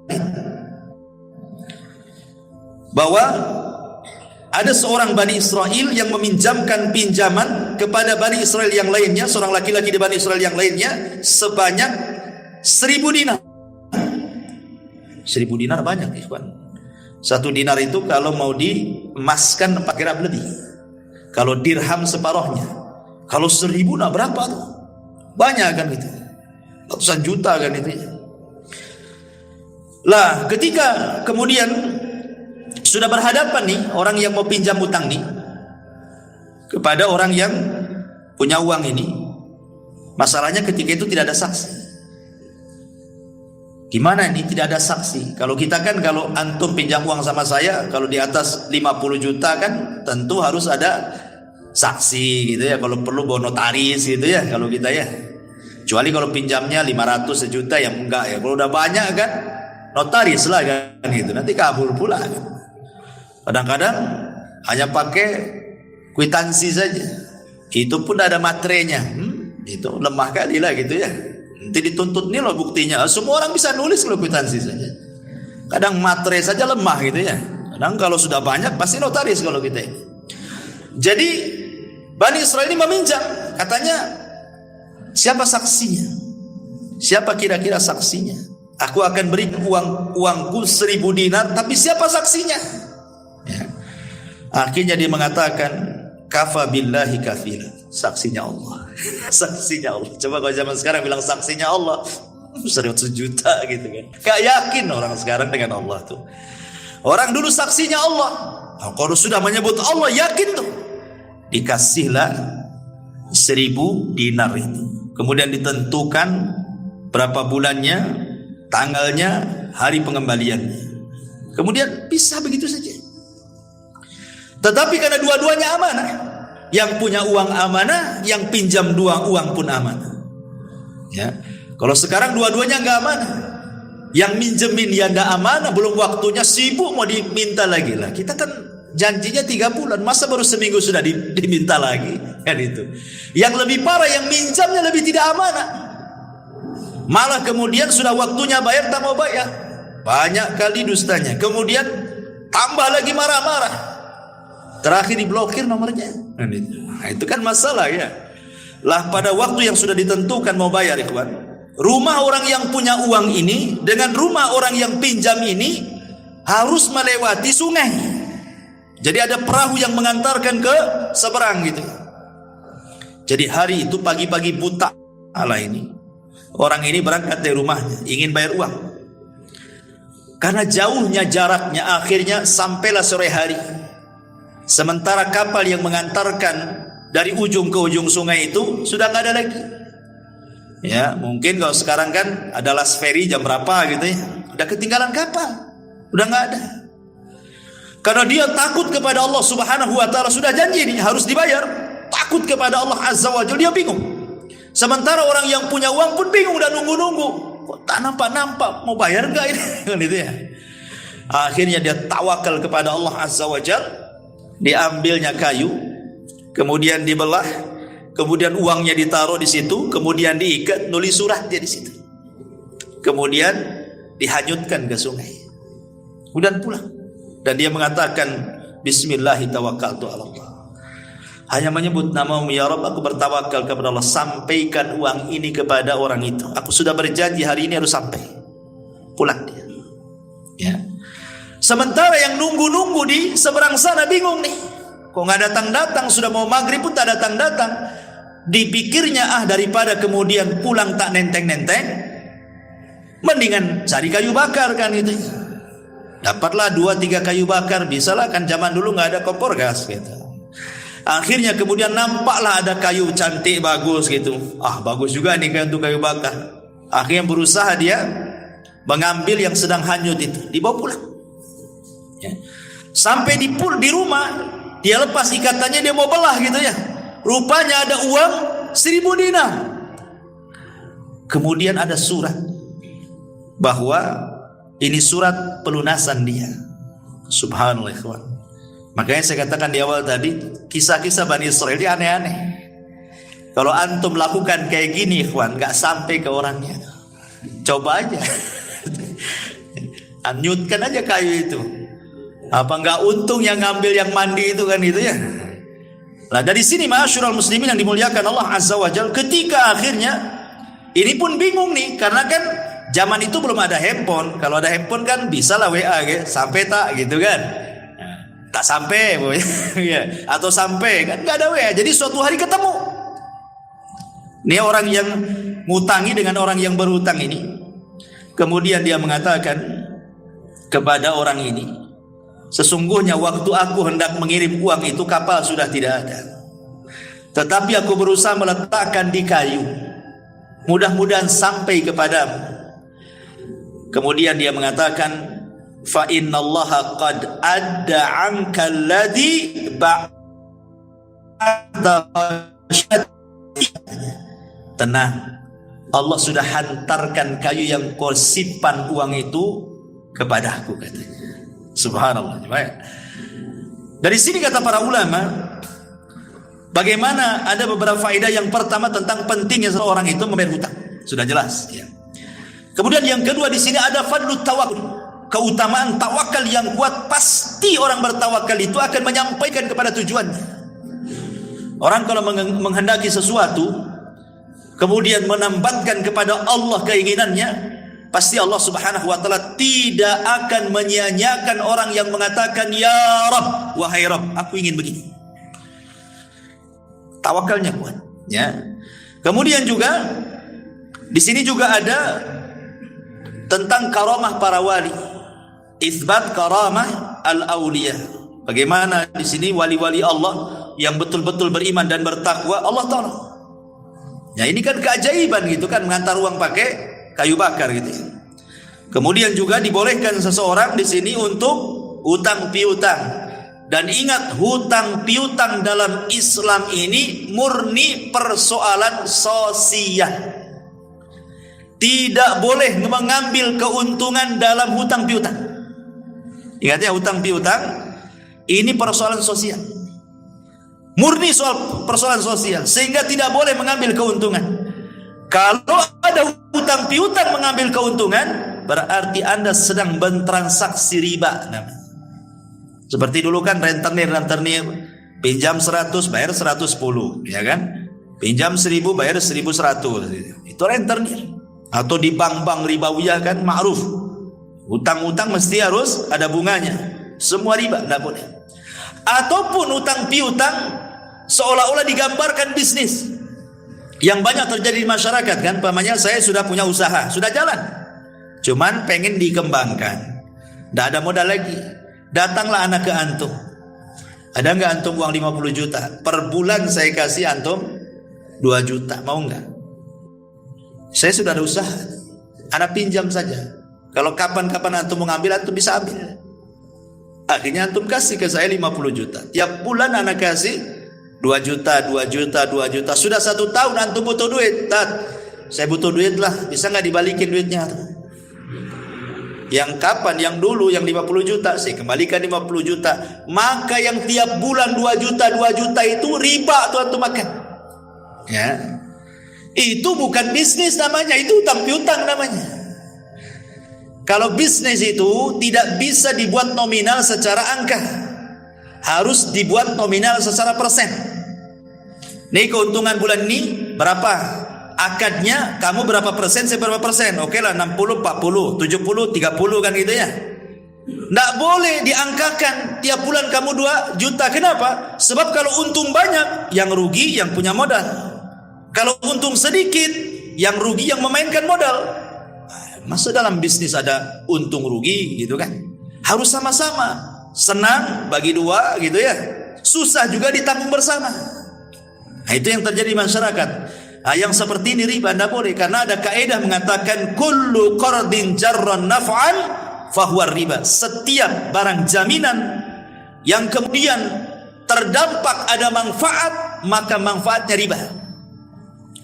bahwa ada seorang Bani Israel yang meminjamkan pinjaman kepada Bani Israel yang lainnya, seorang laki-laki di Bani Israel yang lainnya, sebanyak 1000 dinar. 1000 dinar banyak, ikhwan. 1 dinar itu kalau mau diemaskan 4 gram lebih. Kalau dirham separohnya. Kalau 1000 nah berapa tuh? Banyak kan itu. Ratusan juta kan itu. Lah ketika kemudian sudah berhadapan nih orang yang mau pinjam utang nih kepada orang yang punya uang ini, masalahnya ketika itu tidak ada saksi. Gimana ini tidak ada saksi? Kalau kita kan, kalau antum pinjam uang sama saya, kalau di atas 50 juta kan tentu harus ada saksi gitu ya. Kalau perlu bawa notaris gitu ya kalau kita ya. Kecuali kalau pinjamnya 500 sejuta yang enggak ya. Kalau udah banyak kan notaris lah kan gitu. Nanti kabur pula kan. Kadang-kadang hanya pakai kwitansi saja. Itu pun ada materainya. Itu lemah kali lah gitu ya. Nanti dituntut nih loh buktinya. Semua orang bisa nulis kalau kwitansi saja. Kadang materai saja lemah gitu ya. Kadang kalau sudah banyak pasti notaris kalau kita ini. Jadi Bani Israil ini meminjam. Katanya, siapa saksinya? Siapa kira-kira saksinya? Aku akan beri uangku 1000 dinar, tapi siapa saksinya? Ya. Akhirnya dia mengatakan, kafa billahi kafila. Saksinya Allah. Saksinya Allah. Coba kalau zaman sekarang bilang saksinya Allah, 100 juta gitu kan. Gak yakin orang sekarang dengan Allah tuh. Orang dulu saksinya Allah. Nah, kalau sudah menyebut Allah yakin tuh. Dikasihlah 1000 dinar itu. Kemudian ditentukan berapa bulannya, tanggalnya, hari pengembaliannya. Kemudian bisa begitu saja. Tetapi karena dua-duanya amanah, yang punya uang amanah, yang pinjam uang pun amanah. Ya, kalau sekarang dua-duanya nggak amanah, yang minjemin ya nggak amanah, belum waktunya sibuk mau diminta lagi lah. Kita kan janjinya 3 bulan, masa baru seminggu sudah diminta lagi kan itu. Yang lebih parah yang minjamnya lebih tidak amanah. Malah kemudian sudah waktunya bayar tak mau bayar. Banyak kali dustanya. Kemudian tambah lagi marah-marah. Terakhir diblokir nomornya. Nah, itu kan masalah ya. Lah pada waktu yang sudah ditentukan mau bayar ikhwan, rumah orang yang punya uang ini dengan rumah orang yang pinjam ini harus melewati sungai. Jadi ada perahu yang mengantarkan ke seberang gitu. Jadi hari itu pagi-pagi buta ala ini, orang ini berangkat dari rumahnya ingin bayar uang. Karena jauhnya jaraknya, akhirnya sampailah sore hari. Sementara kapal yang mengantarkan dari ujung ke ujung sungai itu sudah nggak ada lagi. Ya, mungkin kalau sekarang kan ada last ferry jam berapa gitu ya. Udah ketinggalan kapal. Udah nggak ada. Karena dia takut kepada Allah Subhanahu wa taala, sudah janji ini harus dibayar. Takut kepada Allah Azza wa Jalla, dia bingung. Sementara orang yang punya uang pun bingung dan nunggu-nunggu. Kok tak nampak-nampak mau bayar enggak ini? Gitu ya. Akhirnya dia tawakal kepada Allah Azza wa Jalla. Diambilnya kayu, kemudian dibelah, kemudian uangnya ditaruh di situ, kemudian diikat, nulis surat dia di situ. Kemudian dihanyutkan ke sungai. Kemudian pulang. Dan dia mengatakan, Bismillahi tawakkaltu ala Allah. Hanya menyebut namamu ya Rabb, aku bertawakal kepada Allah. Sampaikan uang ini kepada orang itu. Aku sudah berjanji hari ini harus sampai. Pulang dia. Ya. Sementara yang nunggu-nunggu di seberang sana bingung nih. Kok nggak datang-datang, sudah mau maghrib pun tak datang-datang. Dipikirnya daripada kemudian pulang tak nenteng-nenteng, mendingan cari kayu bakar kan itu. Dapatlah 2-3 kayu bakar, bisalah kan zaman dulu nggak ada kompor gas gitu. Akhirnya kemudian nampaklah ada kayu cantik bagus gitu. Bagus juga nih kayu untuk kayu bakar. Akhirnya berusaha dia mengambil yang sedang hanyut itu, dibawa pulang. Ya. Sampai di rumah, dia lepas ikatannya, dia mau belah gitu ya. Rupanya ada uang 1000 dinar. Kemudian ada surat bahwa ini surat pelunasan dia. Subhanallah ikhwan. Makanya saya katakan di awal tadi, kisah-kisah Bani Israil ini aneh-aneh. Kalau antum lakukan kayak gini ikhwan, gak sampai ke orangnya. Coba aja. Anyutkan aja kayu itu. Apa enggak untung yang ngambil yang mandi itu kan itu ya. Nah dari sini ma'asyiral muslimin yang dimuliakan Allah Azza wa Jalla, ketika akhirnya ini pun bingung nih, karena kan zaman itu belum ada handphone. Kalau ada handphone kan bisa lah WA gitu, sampai tak gitu kan. Nah, tak sampai ya, atau sampai kan enggak ada WA. Jadi suatu hari ketemu. Ini orang yang ngutangi dengan orang yang berhutang ini. Kemudian dia mengatakan, kepada orang ini, sesungguhnya waktu aku hendak mengirim uang itu kapal sudah tidak ada, tetapi aku berusaha meletakkan di kayu, mudah-mudahan sampai kepadamu. Kemudian dia mengatakan, fa innallaha qad adda anka alladhi ba'da. Tenang, Allah sudah hantarkan kayu yang kau simpan uang itu kepadaku, katanya. Subhanallah. Dari sini kata para ulama, bagaimana ada beberapa faedah. Yang pertama tentang pentingnya seorang itu membayar hutang, sudah jelas ya. Kemudian yang kedua di sini ada fadlut tawakul, keutamaan tawakal yang kuat. Pasti orang bertawakal itu akan menyampaikan kepada tujuannya. Orang kalau menghendaki sesuatu kemudian menambatkan kepada Allah keinginannya, pasti Allah Subhanahu wa taala tidak akan menyia-nyiakan orang yang mengatakan, ya Rabb, wahai Rabb, aku ingin begini. Tawakalnya kuat, ya. Kemudian juga di sini juga ada tentang karamah para wali, isbat karamah al-auliya. Bagaimana di sini wali-wali Allah yang betul-betul beriman dan bertakwa Allah tolong. Ya, ini kan keajaiban gitu kan, mengantar uang pakai kayu bakar gitu ya. Kemudian juga dibolehkan seseorang di sini untuk hutang piutang. Dan ingat, hutang piutang dalam Islam ini murni persoalan sosial. Tidak boleh mengambil keuntungan dalam hutang piutang. Ingat ya, hutang piutang ini persoalan sosial. Murni soal persoalan sosial, sehingga tidak boleh mengambil keuntungan. Kalau ada hutang piutang mengambil keuntungan, berarti Anda sedang bertransaksi riba. Seperti dulu kan rentenir, pinjam 100 bayar 110, ya kan? Pinjam 1000 bayar 1100. Itu rentenir. Atau di bank-bank ribawiyah kan ma'ruf, hutang-hutang mesti harus ada bunganya, semua riba, tidak boleh. Ataupun hutang piutang seolah-olah digambarkan bisnis yang banyak terjadi di masyarakat kan. Pamannya, saya sudah punya usaha, sudah jalan, cuman pengen dikembangkan, tidak ada modal lagi. Datanglah anak ke antum, ada nggak antum uang 50 juta per bulan, saya kasih antum 2 juta, mau nggak? Saya sudah ada usaha, anak pinjam saja, kalau kapan-kapan antum mau ngambil, antum bisa ambil. Akhirnya antum kasih ke saya 50 juta, tiap bulan anak kasih 2 juta, 2 juta, 2 juta. Sudah 1 tahun antum butuh duit, saya butuh duit lah, bisa nggak dibalikin duitnya? Yang kapan? Yang dulu yang 50 juta saya kembalikan 50 juta. Maka yang tiap bulan 2 juta, 2 juta itu riba tuh antum makan. Ya. Itu bukan bisnis namanya, itu hutang piutang namanya. Kalau bisnis itu tidak bisa dibuat nominal secara angka, harus dibuat nominal secara persen. Nih keuntungan bulan ini berapa? Akadnya kamu berapa persen, saya berapa persen? Oke lah 60, 40, 70, 30 kan gitu ya. Nggak boleh diangkakan tiap bulan kamu 2 juta. Kenapa? Sebab kalau untung banyak, yang rugi yang punya modal. Kalau untung sedikit, yang rugi yang memainkan modal. Masa dalam bisnis ada untung rugi gitu kan? Harus sama-sama. Senang bagi 2 gitu ya. Susah juga ditanggung bersama. Nah, itu yang terjadi di masyarakat. Nah, yang seperti ini riba tidak boleh, karena ada kaidah mengatakan kullu qardin jarran naf'an fahuwa riba. Setiap barang jaminan yang kemudian terdampak ada manfaat, maka manfaatnya riba.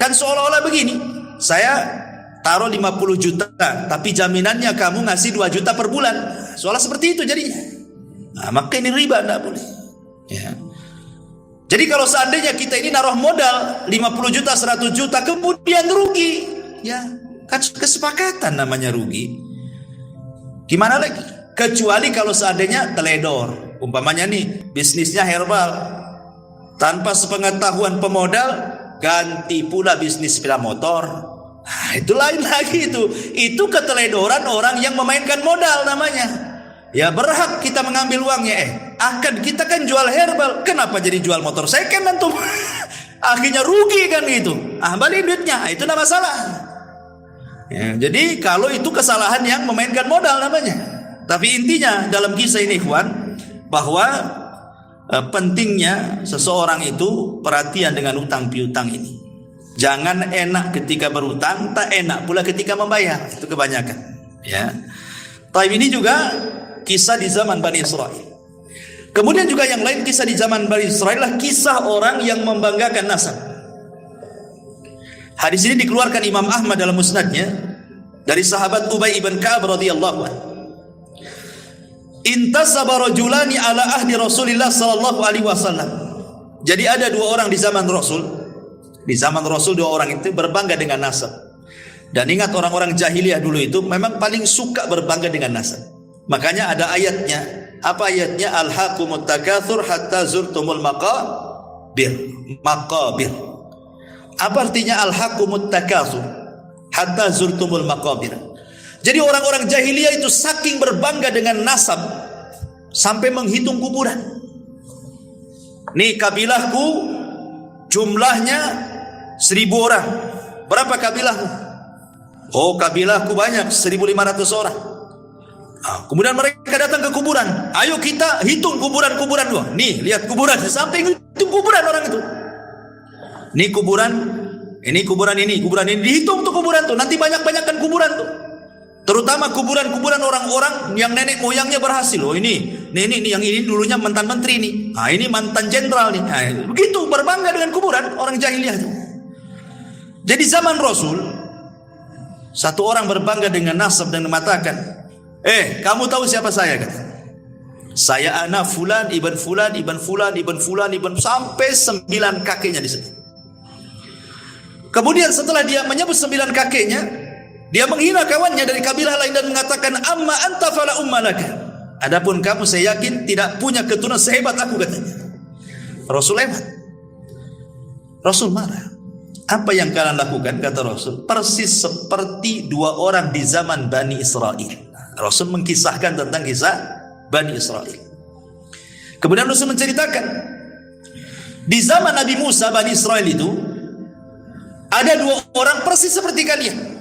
Kan seolah-olah begini, saya taruh 50 juta, tapi jaminannya kamu ngasih 2 juta per bulan. Seolah seperti itu jadinya. Nah, maka ini riba, tidak boleh. Ya. Jadi kalau seandainya kita ini naruh modal 50 juta, 100 juta, kemudian rugi, ya kan kesepakatan namanya rugi. Gimana lagi? Kecuali kalau seandainya teledor. Umpamanya nih, bisnisnya herbal. Tanpa sepengetahuan pemodal, ganti pula bisnis sepeda motor. Nah, itu lain lagi itu. Itu keteledoran orang yang memainkan modal namanya. Ya berhak kita mengambil uangnya. Akan kita kan jual herbal, kenapa jadi jual motor second antum? Akhirnya rugi kan itu. Balik duitnya, itu tidak masalah. Ya, jadi kalau itu kesalahan yang memainkan modal namanya. Tapi intinya dalam kisah ini ikhwan, bahwa pentingnya seseorang itu perhatian dengan utang piutang ini. Jangan enak ketika berutang, tak enak pula ketika membayar. Itu kebanyakan, ya. Tapi ini juga kisah di zaman Bani Israel. Kemudian juga yang lain kisah di zaman Bani Israel adalah kisah orang yang membanggakan nasab. Hadis ini dikeluarkan Imam Ahmad dalam musnadnya dari sahabat Ubay ibn Ka'ab radhiyallahu anhu. Intasaba rajulani ala ahdi Rasulillah sallallahu alaihi wasallam. Jadi ada dua orang di zaman Rasul. Di zaman Rasul dua orang itu berbangga dengan nasab. Dan ingat orang-orang jahiliyah dulu itu memang paling suka berbangga dengan nasab. Makanya ada ayatnya. Apa ayatnya? Alhaqumut takatsur hatta zurtumul maqabir. Maqabir. Apa artinya alhaqumut takatsur hatta zurtumul maqabir? Jadi orang-orang jahiliyah itu saking berbangga dengan nasab sampai menghitung kuburan. Nih kabilahku jumlahnya 1000 orang. Berapa kabilahmu? Oh, kabilahku banyak, 1500 orang. Nah, kemudian mereka datang ke kuburan. Ayo kita hitung kuburan-kuburan dua. Nih, lihat kuburan, sampai hitung kuburan orang itu. Nih kuburan, ini kuburan ini, kuburan ini, dihitung tuh kuburan tuh. Nanti banyak-banyakan kuburan tuh. Terutama kuburan-kuburan orang-orang yang nenek moyangnya berhasil. Oh ini yang ini dulunya mantan menteri nih. Nah, ini mantan jenderal nih. Nah, begitu berbangga dengan kuburan orang jahiliyah itu. Jadi zaman Rasul, satu orang berbangga dengan nasab dan mengatakan, kamu tahu siapa saya? Kata, saya anak fulan, ibn fulan, ibn fulan, ibn fulan, ibn, sampai 9 kakeknya disebut. Kemudian setelah dia menyebut 9 kakeknya, dia menghina kawannya dari kabilah lain dan mengatakan, amma anta fala umma laka. Adapun kamu, saya yakin tidak punya keturunan sehebat aku, katanya. Rasul hebat. Rasul marah. Apa yang kalian lakukan, kata Rasul, persis seperti dua orang di zaman Bani Israel. Rasul mengkisahkan tentang kisah Bani Israel. Kemudian Rasul menceritakan, di zaman Nabi Musa, Bani Israel itu ada dua orang persis seperti kalian.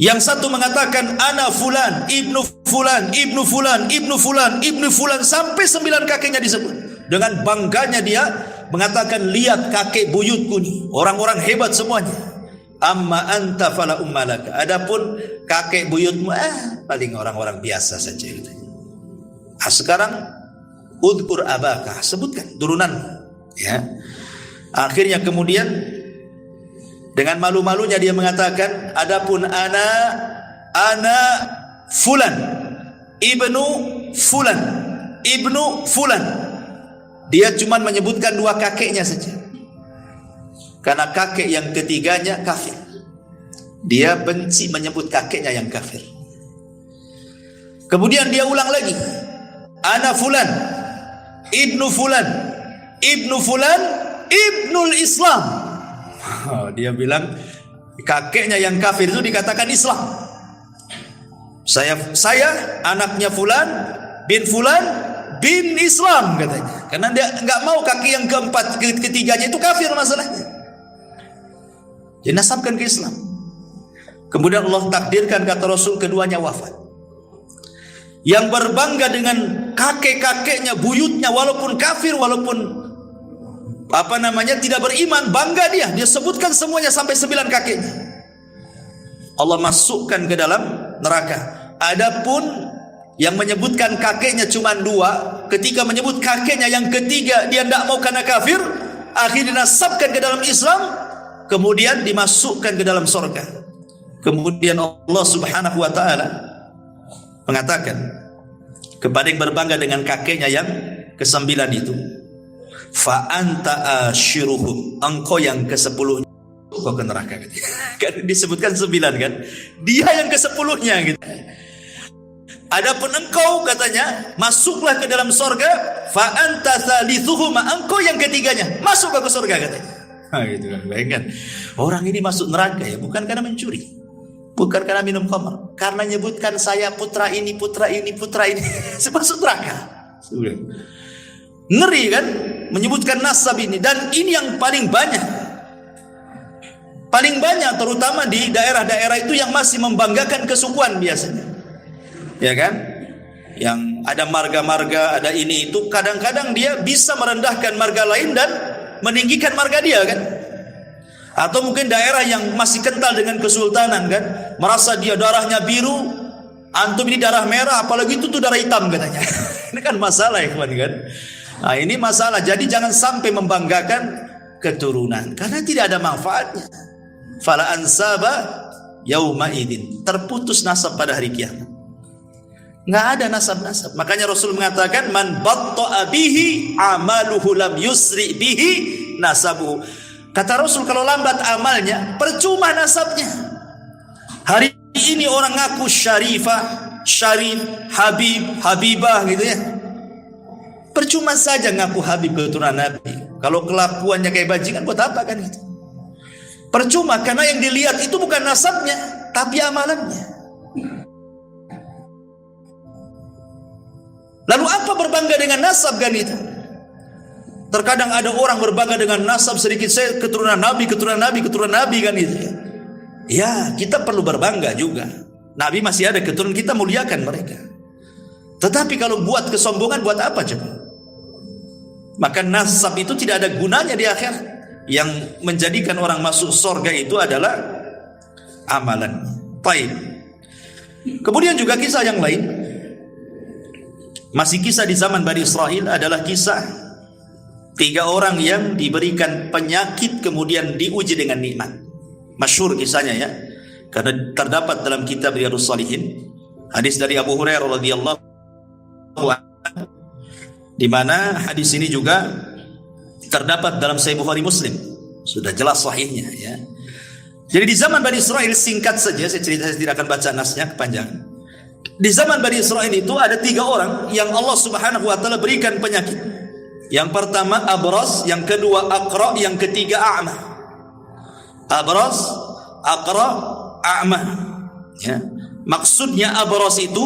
Yang satu mengatakan ana fulan, ibnu fulan, ibnu fulan, ibnu fulan, ibnu fulan, sampai 9 kakeknya disebut. Dengan bangganya dia mengatakan, lihat kakek buyutku nih, orang-orang hebat semuanya. Amma anta fala ummalaka. Adapun kakek buyutmu paling orang-orang biasa saja gitu. Nah, sekarang udkur abaka, sebutkan turunanmu, ya. Akhirnya kemudian dengan malu-malunya dia mengatakan, adapun ana fulan, ibnu fulan, ibnu fulan. Dia cuma menyebutkan 2 kakeknya saja. Karena kakek yang ketiganya kafir. Dia benci menyebut kakeknya yang kafir. Kemudian dia ulang lagi, ana fulan, ibnu fulan, ibnu fulan, ibnul Islam. Dia bilang kakeknya yang kafir itu dikatakan Islam. Saya anaknya fulan bin fulan bin Islam, katanya. Karena dia nggak mau kaki yang keempat, ketiganya itu kafir masalahnya. Dia nasabkan ke Islam. Kemudian Allah takdirkan, kata Rasul, keduanya wafat. Yang berbangga dengan kakek-kakeknya, buyutnya, walaupun kafir, walaupun tidak beriman, bangga dia. Dia sebutkan semuanya sampai 9 kakeknya. Allah masukkan ke dalam neraka. Adapun yang menyebutkan kakeknya cuma 2, ketika menyebut kakeknya yang ketiga dia tidak mau karena kafir, akhirnya dinasabkan ke dalam Islam, kemudian dimasukkan ke dalam surga. Kemudian Allah Subhanahu wa taala mengatakan kepada yang berbangga dengan kakeknya yang ke-9 itu, fa anta ashiruhum, engkau yang ke-10, kau ke neraka. Kan disebutkan 9 kan, dia yang ke-10-nya gitu. Adapun engkau, katanya, masuklah ke dalam surga, fa anta thalithuhuma, engkau yang ketiganya, masuk ke surga, katanya. Gitu kan, bayangkan. Orang ini masuk neraka ya, bukan karena mencuri, bukan karena minum khamr, karena nyebutkan saya putra ini, putra ini, putra ini, masuk neraka. Ngeri kan, menyebutkan nasab ini. Dan ini yang paling banyak, terutama di daerah-daerah itu yang masih membanggakan kesukuan biasanya. Ya kan? yang ada marga-marga, ada ini itu, kadang-kadang dia bisa merendahkan marga lain dan meninggikan marga dia kan. Atau mungkin daerah yang masih kental dengan kesultanan kan, merasa dia darahnya biru, antum ini darah merah, apalagi itu tuh darah hitam katanya. Ini kan masalah ya kawan kan. Nah ini masalah. Jadi jangan sampai membanggakan keturunan karena tidak ada manfaatnya. Fala ansaba yauma idin, terputus nasab pada hari kiamat. Nggak ada nasab-nasab. Makanya Rasul mengatakan man batta'a bihi amaluhu lam yusri bihi nasabu. Kata Rasul kalau lambat amalnya percuma nasabnya. Hari ini orang ngaku syarifah, syarif, habib, habibah gitu ya. Percuma saja ngaku habib keturunan Nabi. Kalau kelakuannya kayak bajingan buat apa kan itu? Percuma karena yang dilihat itu bukan nasabnya tapi amalannya. Lalu apa berbangga dengan nasab kan itu? Terkadang ada orang berbangga dengan nasab sedikit, saya keturunan Nabi, keturunan Nabi, keturunan Nabi kan itu. Ya, kita perlu berbangga juga. Nabi masih ada keturunan, kita muliakan mereka. Tetapi kalau buat kesombongan buat apa coba? Maka nasab itu tidak ada gunanya di akhirat. Yang menjadikan orang masuk surga itu adalah amalan. Baik. Kemudian juga kisah yang lain, masih kisah di zaman Bani Israel, adalah kisah 3 orang yang diberikan penyakit kemudian diuji dengan nikmat. Masyhur kisahnya ya, karena terdapat dalam kitab Riyadhus Shalihin, hadis dari Abu Hurairah radhiyallahu anhu, di mana hadis ini juga terdapat dalam Sahih Bukhari Muslim, sudah jelas sahihnya ya. Jadi di zaman Bani Israel, singkat saja saya cerita, saya tidak akan baca nasnya kepanjangan. Di zaman Bani Israel itu ada 3 orang yang Allah Subhanahu wa taala berikan penyakit. Yang pertama abras, yang kedua aqra, yang ketiga a'ma. Abras, aqra, a'ma. Ya. Maksudnya abras itu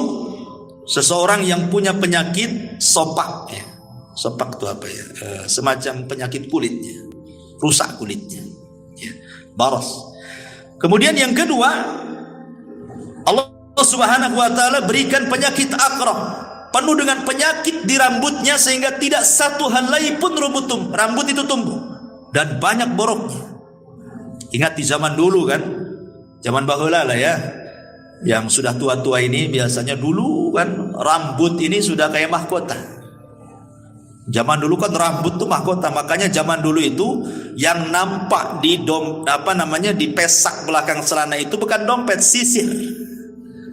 seseorang yang punya penyakit sopak ya. Sopak itu apa ya? Semacam penyakit kulitnya, rusak kulitnya ya. Baras. Kemudian yang kedua, Allah Subhanahu wa taala berikan penyakit aqra, penuh dengan penyakit di rambutnya sehingga tidak satu helai pun rambut itu tumbuh dan banyak boroknya. Ingat di zaman dulu kan, zaman baheula lah ya, yang sudah tua-tua ini biasanya dulu kan rambut ini sudah kayak mahkota. Zaman dulu kan rambut tuh mahkota, makanya zaman dulu itu yang nampak di di pesak belakang celana itu bukan dompet, sisir.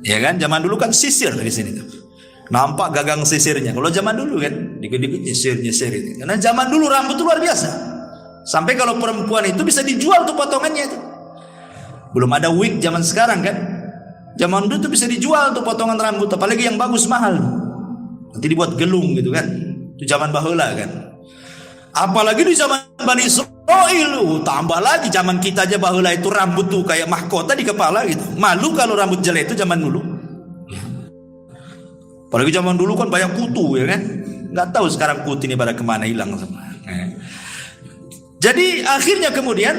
Ya kan, zaman dulu kan sisir di sini tuh. Nampak gagang sisirnya. Kalau zaman dulu kan dikit-dikit nyisir ini. Karena zaman dulu rambut itu luar biasa. Sampai kalau perempuan itu bisa dijual tuh potongannya itu. Belum ada wig zaman sekarang kan. Zaman dulu tuh bisa dijual tuh potongan rambut, apalagi yang bagus mahal. Nanti dibuat gelung gitu kan. Itu zaman baheula kan. Apalagi di zaman Bani Israil, tambah lagi zaman kita aja baheula itu rambut tuh kayak mahkota di kepala gitu. Malu kalau rambut jelek itu zaman dulu. Apalagi zaman dulu kan banyak kutu ya kan. Nggak tahu sekarang kutu ini pada kemana hilang semua. Jadi akhirnya kemudian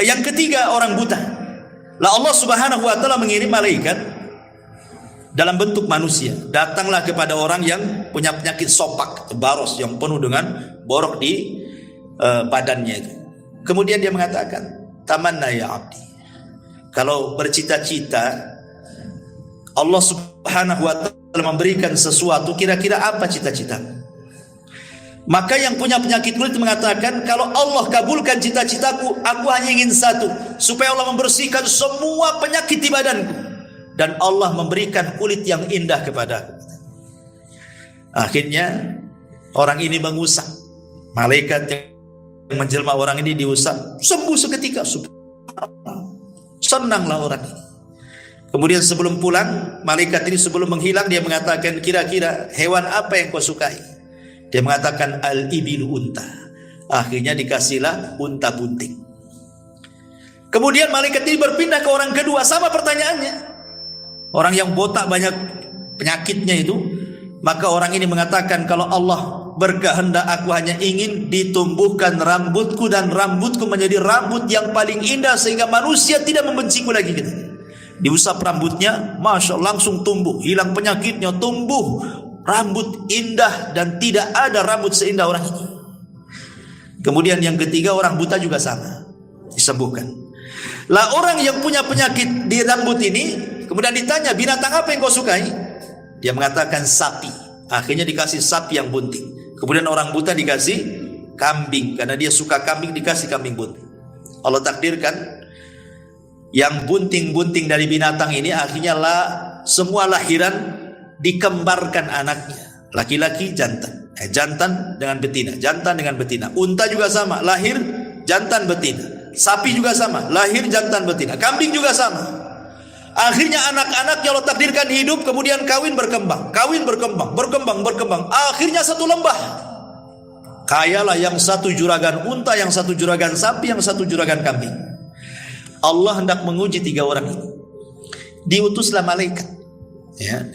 yang ketiga orang buta. Lah Allah Subhanahu wa taala mengirim malaikat dalam bentuk manusia. Datanglah kepada orang yang punya penyakit sopak, baros, yang penuh dengan borok di badannya itu. Kemudian dia mengatakan, tamanna ya abdi. Kalau bercita-cita Allah Subhanahu wa taala memberikan sesuatu, kira-kira apa cita-cita? Maka yang punya penyakit kulit mengatakan, kalau Allah kabulkan cita-citaku, aku hanya ingin satu, supaya Allah membersihkan semua penyakit di badanku dan Allah memberikan kulit yang indah kepadaku. Akhirnya orang ini mengusap. Malaikat yang menjelma orang ini diusap, sembuh seketika. Senanglah orang ini. Kemudian sebelum pulang, malaikat ini sebelum menghilang dia mengatakan, kira-kira hewan apa yang kau sukai? Dia mengatakan al-ibilu unta. Akhirnya dikasihlah unta bunting. Kemudian malaikat ini berpindah ke orang kedua, sama pertanyaannya. Orang yang botak banyak penyakitnya itu, maka orang ini mengatakan, kalau Allah berkehendak aku hanya ingin ditumbuhkan rambutku dan rambutku menjadi rambut yang paling indah sehingga manusia tidak membenciku lagi gitu. diusap rambutnya, masya Allah, langsung tumbuh, hilang penyakitnya, tumbuh rambut indah dan tidak ada rambut seindah orang ini. Kemudian yang ketiga, orang buta juga sama, disembuhkan. Lah orang yang punya penyakit di rambut ini, kemudian ditanya, binatang apa yang kau sukai? Dia mengatakan sapi. Akhirnya dikasih sapi yang bunting. Kemudian orang buta dikasih kambing, karena dia suka kambing, dikasih kambing bunting. Allah takdirkan yang bunting-bunting dari binatang ini akhirnya semua lahiran dikembarkan anaknya, laki-laki jantan, jantan dengan betina, jantan dengan betina. Unta juga sama, lahir jantan betina. Sapi juga sama, lahir jantan betina. Kambing juga sama. Akhirnya anak-anaknya Allah takdirkan hidup, kemudian kawin berkembang, berkembang. Akhirnya satu lembah. Kayalah yang satu juragan unta, yang satu juragan sapi, yang satu juragan kambing. Allah hendak menguji tiga orang ini. Diutuslah malaikat. Ya.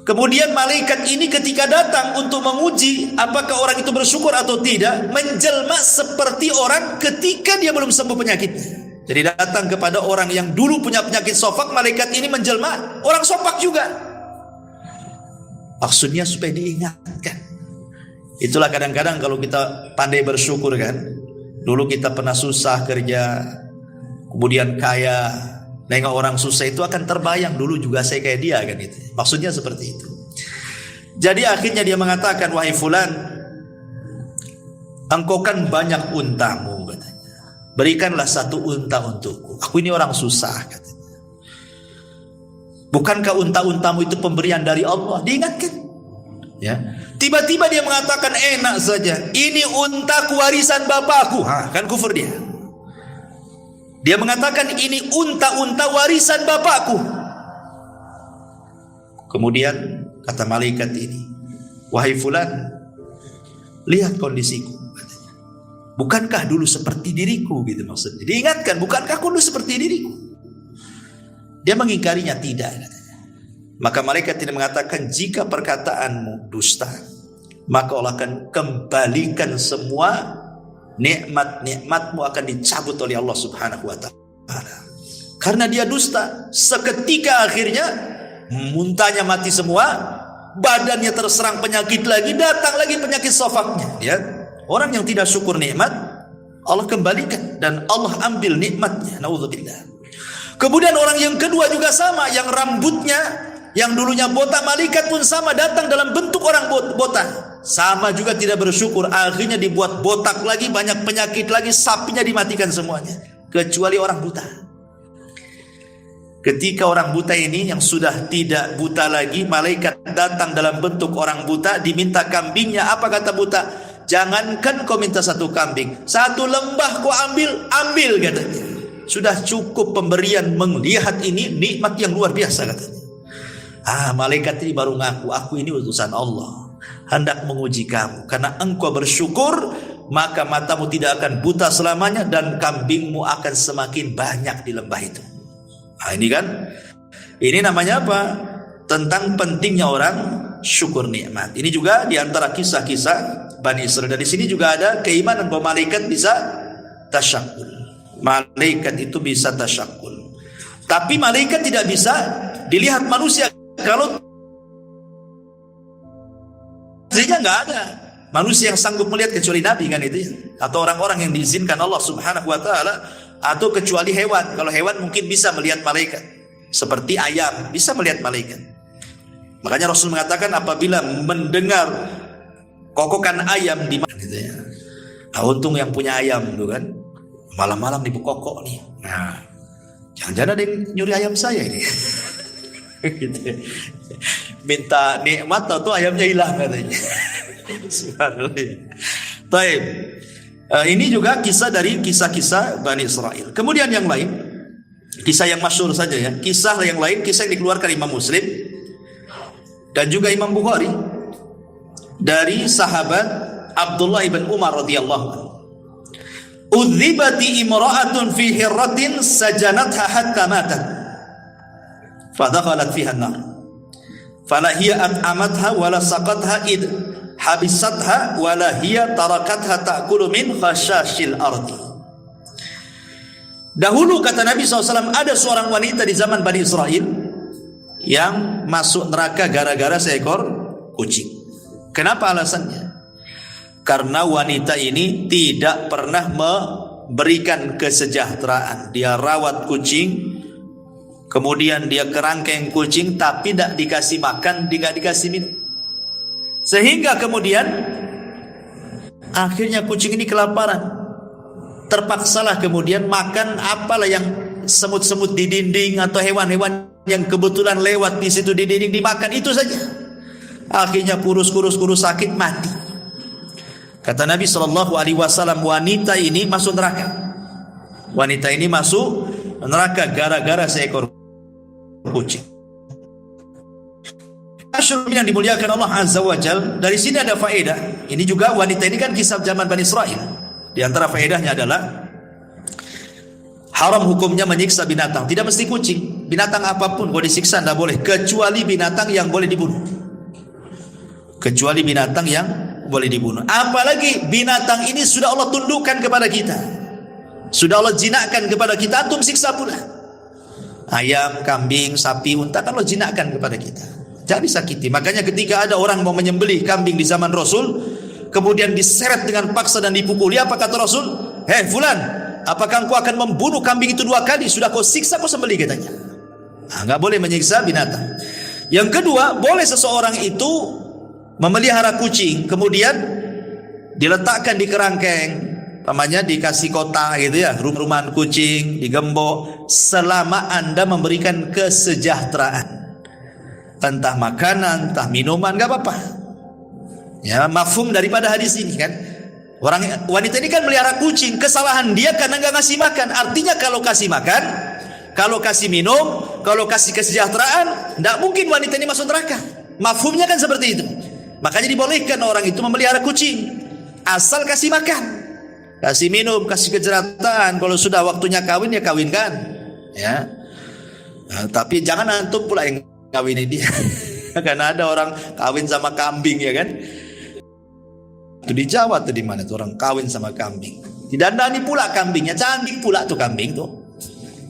Kemudian malaikat ini ketika datang untuk menguji apakah orang itu bersyukur atau tidak, menjelma seperti orang ketika dia belum sembuh penyakitnya. Jadi datang kepada orang yang dulu punya penyakit sofak, malaikat ini menjelma orang sofak juga. Maksudnya supaya diingatkan. Itulah kadang-kadang kalau kita pandai bersyukur kan. Dulu kita pernah susah kerja, kemudian kaya, nengok orang susah itu akan terbayang, dulu juga saya kayak dia kan itu. Maksudnya seperti itu. Jadi akhirnya dia mengatakan, wahai fulan, engkau kan banyak untamu katanya. Berikanlah satu unta untukku. Aku ini orang susah katanya. Bukankah unta-untamu itu pemberian dari Allah? Diingatkan. Ya. Tiba-tiba dia mengatakan enak saja. Ini untaku warisan bapakku. Kan kufur dia. Dia mengatakan ini unta-unta warisan bapakku. Kemudian kata malaikat ini, wahai fulan, lihat kondisiku. Katanya. Bukankah dulu seperti diriku gitu maksudnya. Diingatkan, bukankah aku dulu seperti diriku? Dia mengingkarinya tidak katanya. Maka malaikat ini mengatakan, jika perkataanmu dusta, maka Allah akan kembalikan semua nikmat-nikmatmu akan dicabut oleh Allah Subhanahu wa ta'ala. Karena dia dusta, seketika akhirnya muntahnya mati semua, badannya terserang penyakit lagi, datang lagi penyakit sofaknya. Ya, orang yang tidak syukur nikmat, Allah kembalikan dan Allah ambil nikmatnya. Nauzubillah. Kemudian orang yang kedua juga sama, yang rambutnya yang dulunya botak, malaikat pun sama datang dalam bentuk orang botak. Sama juga tidak bersyukur, akhirnya dibuat botak lagi, banyak penyakit lagi, sapinya dimatikan semuanya. Kecuali orang buta. Ketika orang buta ini yang sudah tidak buta lagi, malaikat datang dalam bentuk orang buta, diminta kambingnya. Apa kata buta? Jangankan kau minta satu kambing, satu lembah kau ambil katanya. Sudah cukup pemberian, melihat ini nikmat yang luar biasa katanya. Malaikat ini baru ngaku, aku ini utusan Allah, hendak menguji kamu. Karena engkau bersyukur, maka matamu tidak akan buta selamanya dan kambingmu akan semakin banyak di lembah itu. Ini kan, ini namanya apa? Tentang pentingnya orang syukur nikmat. Ini juga diantara kisah-kisah Bani Israil. Dan di sini juga ada keimanan bahwa malaikat bisa tasyakul. Malaikat itu bisa tasyakul. Tapi malaikat tidak bisa dilihat manusia. Kalau aslinya nggak ada manusia yang sanggup melihat kecuali Nabi kan itu ya. Atau orang-orang yang diizinkan Allah Subhanahu wa ta'ala, atau kecuali hewan. Kalau hewan mungkin bisa melihat malaikat, seperti ayam bisa melihat malaikat. Makanya Rasul mengatakan apabila mendengar kokokan ayam di mana gitu ya. Untung yang punya ayam itu kan, malam-malam dibukokok nih. Nah, jangan-jangan ada yang nyuri ayam saya ini. Gitu. Minta nikmat atau ayamnya hilang katanya. Subhanallah. Baik. Ini juga kisah dari kisah-kisah Bani Israil. Kemudian yang lain, kisah yang masyhur saja ya. Kisah yang lain, kisah yang dikeluarkan Imam Muslim dan juga Imam Bukhari dari sahabat Abdullah ibn Umar radhiyallahu anhu. Udzibati imra'atun fi hirratin sajanatha hatta matat. Fadakhalat fiha an-nar. Fala hiya at'amatha wala saqatha id habisatha wala hiya tarakatha ta'kulu min khashashil ardi. Dahulu kata Nabi SAW, ada seorang wanita di zaman Bani Israel yang masuk neraka gara-gara seekor kucing. Kenapa alasannya? Karena wanita ini tidak pernah memberikan kesejahteraan. Dia rawat kucing, kemudian dia kerangkeng kucing, tapi tidak dikasih makan, tidak dikasih minum. Sehingga kemudian akhirnya kucing ini kelaparan. Terpaksalah kemudian makan apalah yang semut-semut di dinding atau hewan-hewan yang kebetulan lewat di situ di dinding, dimakan itu saja. Akhirnya kurus sakit, mati. Kata Nabi SAW, wanita ini masuk neraka. Wanita ini masuk neraka gara-gara seekor kucing. Yang dimuliakan Allah Azza wa Jal, dari sini ada faedah. Ini juga wanita ini kan kisah zaman Bani Israel. Di antara faedahnya adalah haram hukumnya menyiksa binatang. Tidak mesti kucing, binatang apapun boleh disiksa, tidak boleh, kecuali binatang yang boleh dibunuh. Kecuali binatang yang boleh dibunuh. Apalagi binatang ini sudah Allah tundukkan kepada kita, sudah Allah jinakkan kepada kita, antum siksa pula. Ayam, kambing, sapi, unta kan Allah jinakkan kepada kita, jangan disakiti. Makanya ketika ada orang mau menyembelih kambing di zaman Rasul, kemudian diseret dengan paksa dan dipukuli, apa kata Rasul? Hei fulan, apakah engkau akan membunuh kambing itu 2 kali? Sudah kau siksa, kau sembelih, katanya. Nggak boleh menyiksa binatang. Yang kedua, boleh seseorang itu memelihara kucing, kemudian diletakkan di kerangkeng, namanya dikasih kota gitu ya, rumah-rumahan kucing, digembok, selama Anda memberikan kesejahteraan, entah makanan, entah minuman, nggak apa-apa. Ya, mafhum daripada hadis ini kan. Wanita ini kan melihara kucing, kesalahan dia karena nggak ngasih makan. Artinya kalau kasih makan, kalau kasih minum, kalau kasih kesejahteraan, tidak mungkin wanita ini masuk neraka. Mafhumnya kan seperti itu. Makanya dibolehkan orang itu memelihara kucing, asal kasih makan, kasih minum, kasih kesejahteraan. Kalau sudah waktunya kawin, ya kawinkan. Ya. Nah, tapi jangan antum pula yang kawinin dia. Karena ada orang kawin sama kambing, ya kan? Itu di Jawa tuh, di mana tuh orang kawin sama kambing, didandani pula kambingnya, cantik pula tuh kambing tuh,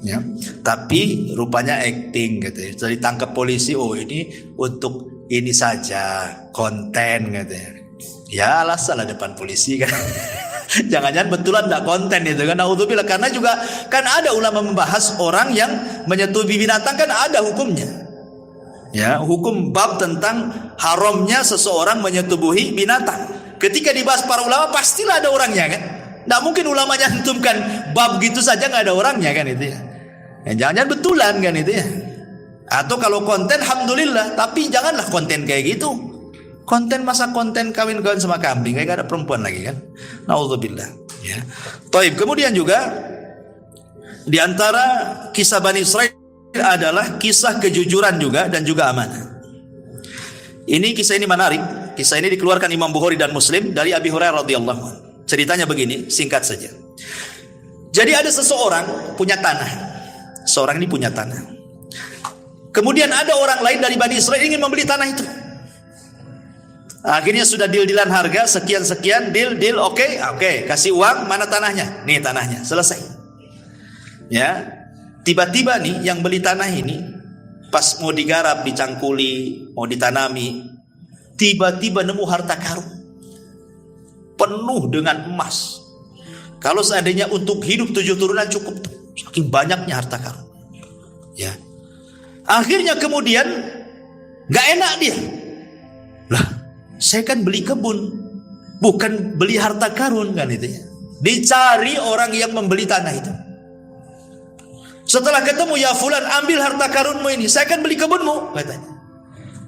ya. Tapi rupanya acting gitu ya. Jadi ditangkap polisi, oh ini untuk ini saja, konten gitu ya. Ya alasan lah depan polisi kan. Jangan-jangan betulan enggak konten itu kan. Naudzubillah, karena juga kan ada ulama membahas orang yang menyetubi binatang kan ada hukumnya. Ya, hukum bab tentang haramnya seseorang menyetubuhi binatang. Ketika dibahas para ulama pastilah ada orangnya kan. Tidak mungkin ulama nyantumkan bab gitu saja nggak ada orangnya kan itu ya. Jangan-jangan betulan kan itu ya. Atau kalau konten alhamdulillah, tapi janganlah konten kayak gitu. Konten masa konten kawin-kawin sama kambing, kayak gak ada perempuan lagi kan. Naudzubillah. Ya. Taib. Kemudian juga di antara kisah Bani Israel adalah kisah kejujuran juga dan juga amanah. Kisah ini menarik. Kisah ini dikeluarkan Imam Bukhari dan Muslim dari Abi Hurairah radhiyallahu anhu. Ceritanya begini, singkat saja. Jadi ada seseorang punya tanah. Seorang ini punya tanah. Kemudian ada orang lain dari Bani Israel ingin membeli tanah itu. Akhirnya sudah deal-dealan harga sekian-sekian, deal, oke, kasih uang, mana tanahnya? Nih tanahnya, selesai. Ya. Tiba-tiba nih yang beli tanah ini pas mau digarap, dicangkuli, mau ditanami, tiba-tiba nemu harta karun penuh dengan emas. Kalau seandainya untuk hidup 7 turunan cukup, saking banyaknya harta karun. Ya. Akhirnya kemudian nggak enak dia. Lah, saya kan beli kebun, bukan beli harta karun kan itu ya. Dicari orang yang membeli tanah itu. Setelah ketemu, ya fulan, ambil harta karunmu ini, saya kan beli kebunmu, katanya.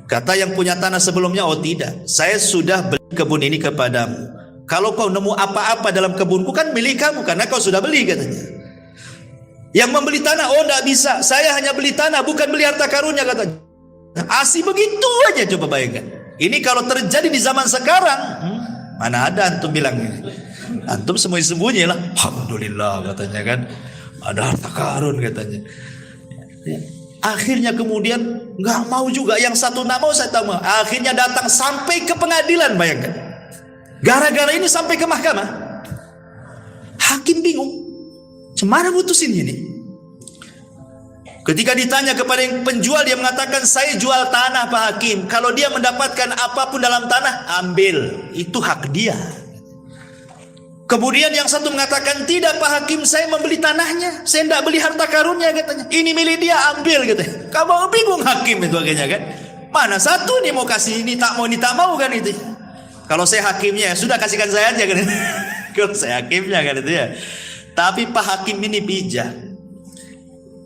Kata yang punya tanah sebelumnya, oh tidak, saya sudah beli kebun ini kepadamu. Kalau kau nemu apa-apa dalam kebunku kan milik kamu, karena kau sudah beli, katanya. Yang membeli tanah, oh tidak bisa, saya hanya beli tanah, bukan beli harta karunnya, katanya. Asih begitu aja, coba bayangkan. Ini kalau terjadi di zaman sekarang, mana ada antum bilang ini. Antum sembunyi-sembunyi lah, alhamdulillah katanya kan, ada harta karun katanya. Akhirnya kemudian nggak mau juga, yang satu nggak mau, saya tahu. Akhirnya datang sampai ke pengadilan, bayangkan. Gara-gara ini sampai ke mahkamah. Hakim bingung. Semana putusin ini. Ketika ditanya kepada yang penjual, dia mengatakan, saya jual tanah Pak Hakim. Kalau dia mendapatkan apapun dalam tanah, ambil. Itu hak dia. Kemudian yang satu mengatakan, tidak Pak Hakim, saya membeli tanahnya. Saya tidak beli harta karunnya katanya. Ini milik dia, ambil katanya. Kamu bingung Hakim itu akhirnya kan. Mana satu nih mau kasih, ini tak mau kan itu. Kalau saya hakimnya, sudah kasihkan saya aja kan. Kalau saya hakimnya kan itu ya. Tapi Pak Hakim ini bijak.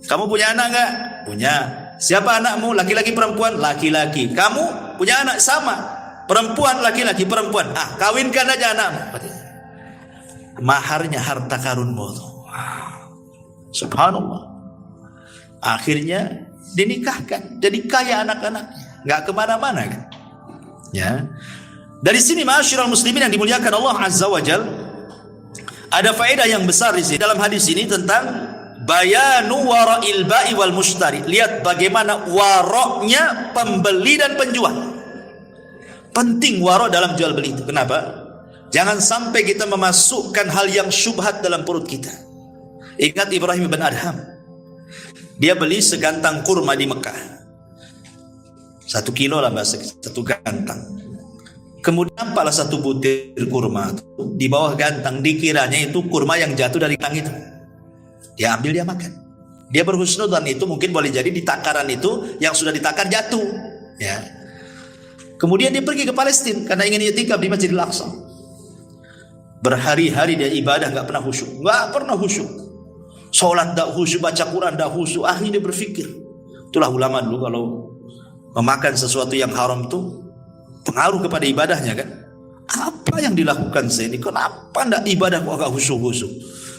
Kamu punya anak enggak? Punya. Siapa anakmu? Laki-laki perempuan? Laki-laki. Kamu punya anak? Sama. Perempuan, laki-laki, perempuan. Kawinkan aja anakmu. Maharnya harta karunmu. Subhanallah. Akhirnya dinikahkan. Jadi kaya anak-anaknya. Enggak kemana-mana kan. Ya. Dari sini ma'asyiral muslimin yang dimuliakan Allah Azza wa Jal, ada faedah yang besar di sini dalam hadis ini tentang bayanu wara'il ba'i wal mushtari. Lihat bagaimana waroknya pembeli dan penjual. Penting warok dalam jual beli itu. Kenapa? Jangan sampai kita memasukkan hal yang syubhat dalam perut kita. Ingat Ibrahim bin Adham. Dia beli segantang kurma di Mekah. 1 kilo lah bahasa, 1 gantang. Kemudian nampaklah 1 butir kurma di bawah gantang. Dikiranya itu kurma yang jatuh dari langit itu. Dia ambil, dia makan. Dia berhusnudzon, itu mungkin boleh jadi di takaran itu yang sudah ditakar jatuh. Ya. Kemudian dia pergi ke Palestina karena ingin i'tikaf di Masjidil Aqsa. Berhari-hari dia ibadah nggak pernah khusyuk, nggak pernah khusyuk. Sholat nggak khusyuk, baca Quran nggak khusyuk. Akhirnya dia berpikir, itulah ulama dulu kalau memakan sesuatu yang haram tuh pengaruh kepada ibadahnya kan. Apa yang dilakukan saya ini? Kenapa ndak ibadah kok agak khusyuk-khusyuk?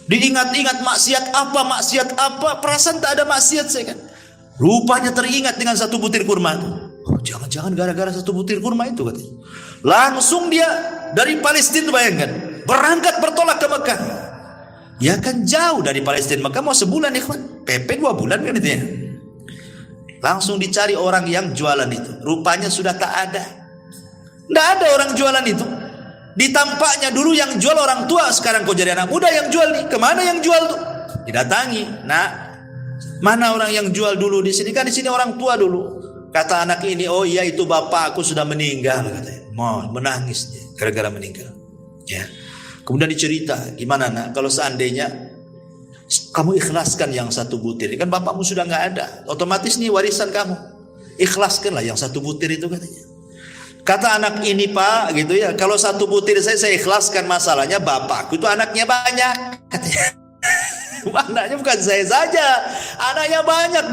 Diingat-ingat maksiat apa, perasaan tak ada maksiat saya kan. Rupanya teringat dengan 1 butir kurma itu. Oh, jangan-jangan gara-gara 1 butir kurma itu katanya. Langsung dia dari Palestina, bayangkan, berangkat bertolak ke Mekah. Ya kan jauh dari Palestina Mekah, mau sebulan ya kan. PP 2 bulan kan itu ya. Langsung dicari orang yang jualan itu. Rupanya sudah tak ada. Tidak ada orang jualan itu. Ditampaknya dulu yang jual orang tua, sekarang kok jadi anak muda yang jual nih. Kemana yang jual tuh? Didatangi. Nah, mana orang yang jual dulu di sini? Kan di sini orang tua dulu. Kata anak ini, oh iya itu bapak aku sudah meninggal katanya. Mau menangis dia gara-gara meninggal. Ya. Kemudian dicerita, gimana nak? Kalau seandainya kamu ikhlaskan yang 1 butir, kan bapakmu sudah nggak ada, otomatis nih warisan kamu. Ikhlaskanlah yang 1 butir itu katanya. Kata anak ini, Pak, gitu ya, kalau 1 butir saya ikhlaskan, masalahnya bapakku itu anaknya banyak katanya. Anaknya bukan saya saja, anaknya banyak,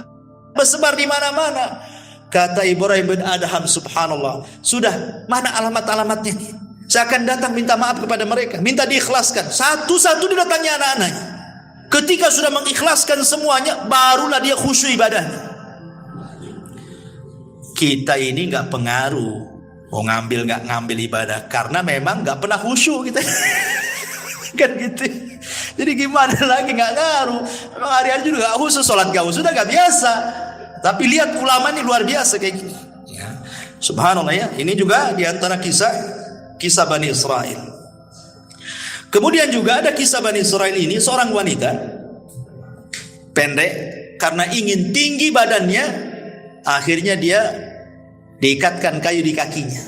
bersebar di mana-mana. Kata Ibrahim bin Adham, subhanallah, sudah, mana alamat-alamatnya nih? Saya akan datang minta maaf kepada mereka, minta diikhlaskan. Satu-satu didatangi anak-anaknya. Ketika sudah mengikhlaskan semuanya, barulah dia khusyuk ibadahnya. Kita ini nggak pengaruh mau ngambil nggak ngambil ibadah, karena memang nggak pernah khusyuk kita. Kan gitu. Jadi gimana lagi, nggak ngaruh. Memang hari-hari juga nggak khusyuk, sholat nggak khusyuk, nggak biasa. Tapi lihat ulama ini luar biasa kayak gini. Ya. Subhanallah ya. Ini juga diantara kisah Bani Israel. Kemudian juga ada kisah Bani Israel ini, seorang wanita pendek, karena ingin tinggi badannya, akhirnya dia diikatkan kayu di kakinya.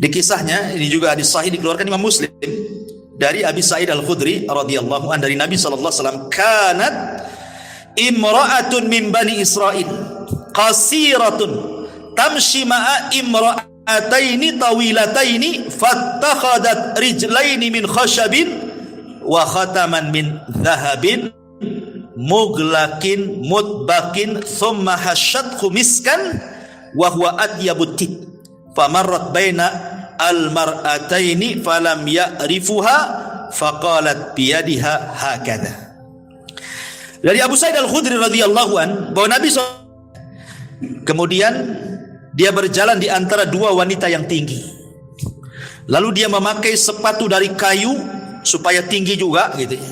Di kisahnya ini juga hadis sahih dikeluarkan Imam Muslim dari Abi Sa'id Al-Khudri radhiyallahu anhu dari Nabi sallallahu alaihi wasallam, kanat imra'atun min Bani Israil qasiratun tamshi ma'a imra'ataini tawilataini fattakhadat rijlaini min khashabin wa khataman min dhahabin mughlaqin mutbaqin thumma hasyathu miskan wa huwa atyabut tib famarrat baina al-mar'ataini falam ya'rifuha faqalat biyadiha hakadha. Dari Abu Sa'id Al-Khudri radhiyallahu an, bahwa Nabi kemudian dia berjalan di antara 2 wanita yang tinggi. Lalu dia memakai sepatu dari kayu supaya tinggi juga gitu ya.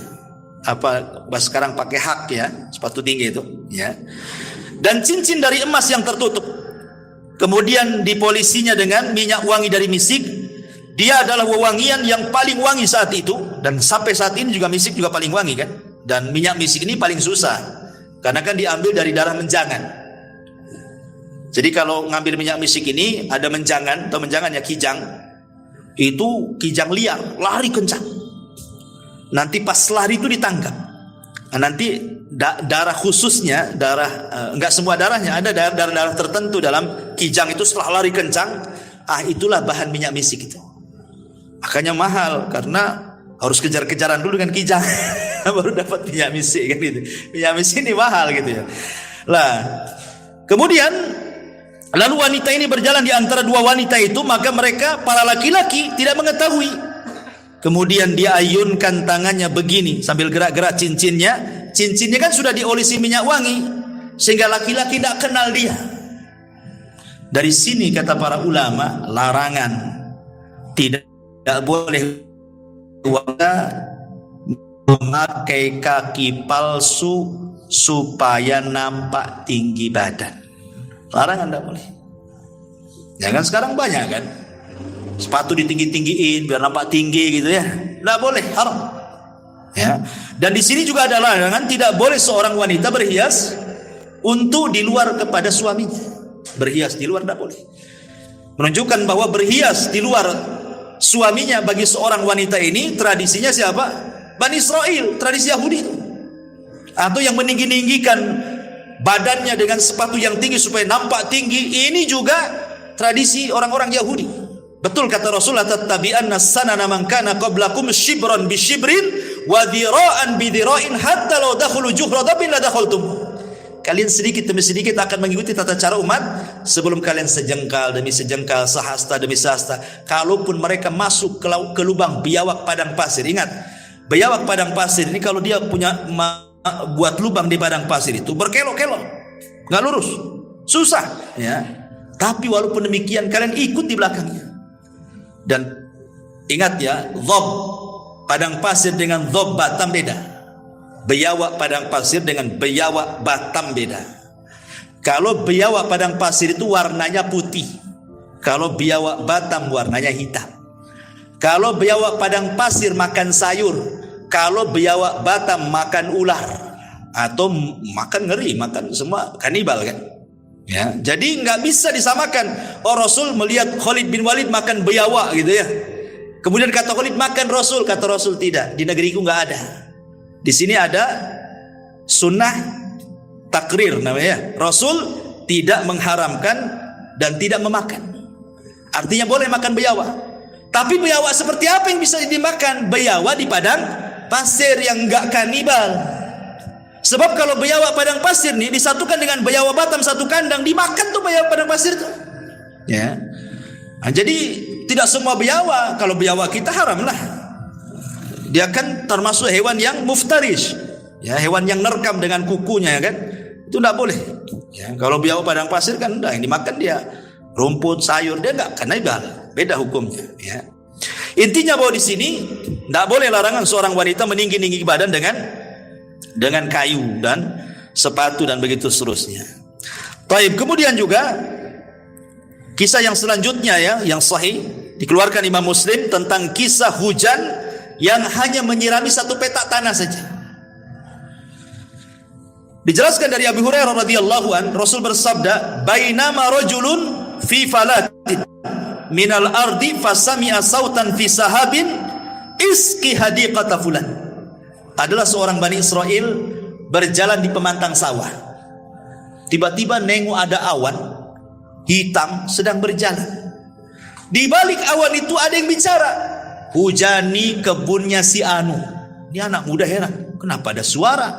Apa sekarang pakai hak ya, sepatu tinggi itu ya. Dan cincin dari emas yang tertutup. Kemudian dipolisinya dengan minyak wangi dari misik Dia adalah wewangian yang paling wangi saat itu, dan sampai saat ini juga misik juga paling wangi kan. Dan minyak misik ini paling susah karena kan diambil dari darah menjangan. Jadi kalau ngambil minyak misik ini ada menjangan, atau menjangannya kijang, itu kijang liar, lari kencang. Nanti pas lari itu ditangkap. Nah, nanti darah khususnya, enggak semua darahnya, ada darah-darah tertentu dalam kijang itu setelah lari kencang, itulah bahan minyak misik itu. Makanya mahal karena harus kejar-kejaran dulu dengan kijang baru dapat minyak misik kan gitu. Minyak misik ini mahal gitu ya. Lah, kemudian lalu wanita ini berjalan di antara dua wanita itu, maka mereka para laki-laki tidak mengetahui. Kemudian dia ayunkan tangannya begini sambil gerak-gerak cincinnya. Cincinnya kan sudah diolesi minyak wangi sehingga laki-laki tidak kenal dia. Dari sini kata para ulama, larangan tidak boleh wanita memakai kaki palsu supaya nampak tinggi badan. Larangan tidak boleh. Ya kan sekarang banyak kan sepatu ditinggi-tinggiin biar nampak tinggi gitu ya. Tidak boleh, haram. Ya. Dan di sini juga ada larangan tidak boleh seorang wanita berhias untuk di luar kepada suaminya. Berhias di luar tidak boleh. Menunjukkan bahwa berhias di luar suaminya bagi seorang wanita ini tradisinya siapa? Bani Israel, tradisi Yahudi itu. Atau yang meninggi-ninggikan badannya dengan sepatu yang tinggi supaya nampak tinggi, ini juga tradisi orang-orang Yahudi. Betul kata Rasulullah, tattabi'anna sanana man kana qablakum shibran bi shibrin wa dhira'an bi dhira'in hatta law dakhulu juhra dabin la dakhaltum. Kalian sedikit demi sedikit akan mengikuti tata cara umat sebelum kalian sejengkal demi sejengkal, sehasta demi sehasta. Kalaupun mereka masuk ke lubang biawak padang pasir, ingat, biawak padang pasir ini kalau dia punya buat lubang di padang pasir itu berkelok-kelok, nggak lurus, susah ya. Tapi walaupun demikian kalian ikut di belakangnya. Dan ingat ya, dhob padang pasir dengan dhob Batam beda. Biawak padang pasir dengan biawak Batam beda. Kalau biawak padang pasir itu warnanya putih, kalau biawak Batam warnanya hitam. Kalau biawak padang pasir makan sayur, kalau biawak Batam makan ular atau makan ngeri, makan semua kanibal kan. Ya, jadi nggak bisa disamakan. Oh, Rasul melihat Khalid bin Walid makan biawak gitu ya. Kemudian kata Khalid makan Rasul, kata Rasul tidak. Di negeriku nggak ada. Di sini ada sunnah takrir namanya. Rasul tidak mengharamkan dan tidak memakan. Artinya boleh makan biawak. Tapi biawak seperti apa yang bisa dimakan? Biawak di padang pasir yang nggak kanibal. Sebab kalau biawak padang pasir nih disatukan dengan biawak Batam satu kandang, dimakan tuh biawak padang pasir tuh. Ya. Nah, jadi tidak semua biawak. Kalau biawak kita haram lah. Dia kan termasuk hewan yang muftarish. Ya, hewan yang nerekam dengan kukunya kan. Itu tidak boleh. Ya, kalau biawak padang pasir kan yang dimakan dia rumput, sayur, dia enggak kanibal. Beda hukumnya, ya. Intinya bahwa di sini tidak boleh larangan seorang wanita meninggi-ninggi badan dengan kayu dan sepatu dan begitu seterusnya. Taib. Kemudian juga kisah yang selanjutnya ya, yang sahih dikeluarkan Imam Muslim tentang kisah hujan yang hanya menyirami satu petak tanah saja. Dijelaskan dari Abu Hurairah radhiyallahu an, Rasul bersabda, "Bainama rajulun fi falatin minal ardi fasami'a sautan fi sahabin iski hadiqata fulan." Adalah seorang Bani Israel berjalan di pemantang sawah. Tiba-tiba nengok ada awan hitam sedang berjalan. Di balik awan itu ada yang bicara, "Hujani kebunnya si Anu." Ini anak muda heran, kenapa ada suara?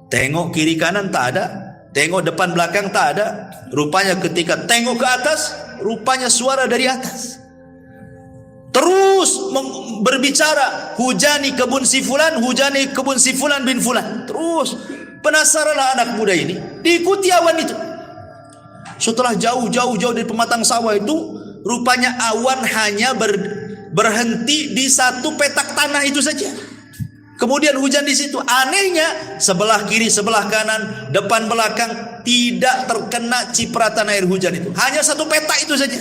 Tengok kiri kanan tak ada, tengok depan belakang tak ada. Rupanya ketika tengok ke atas, rupanya suara dari atas. Terus berbicara, "Hujani kebun si fulan, hujani kebun si fulan bin fulan." Terus penasaranlah anak muda ini, diikuti awan itu. Setelah jauh dari pematang sawah itu, rupanya awan hanya berhenti di satu petak tanah itu saja. Kemudian hujan di situ. Anehnya, sebelah kiri, sebelah kanan, depan belakang tidak terkena cipratan air hujan itu. Hanya satu petak itu saja.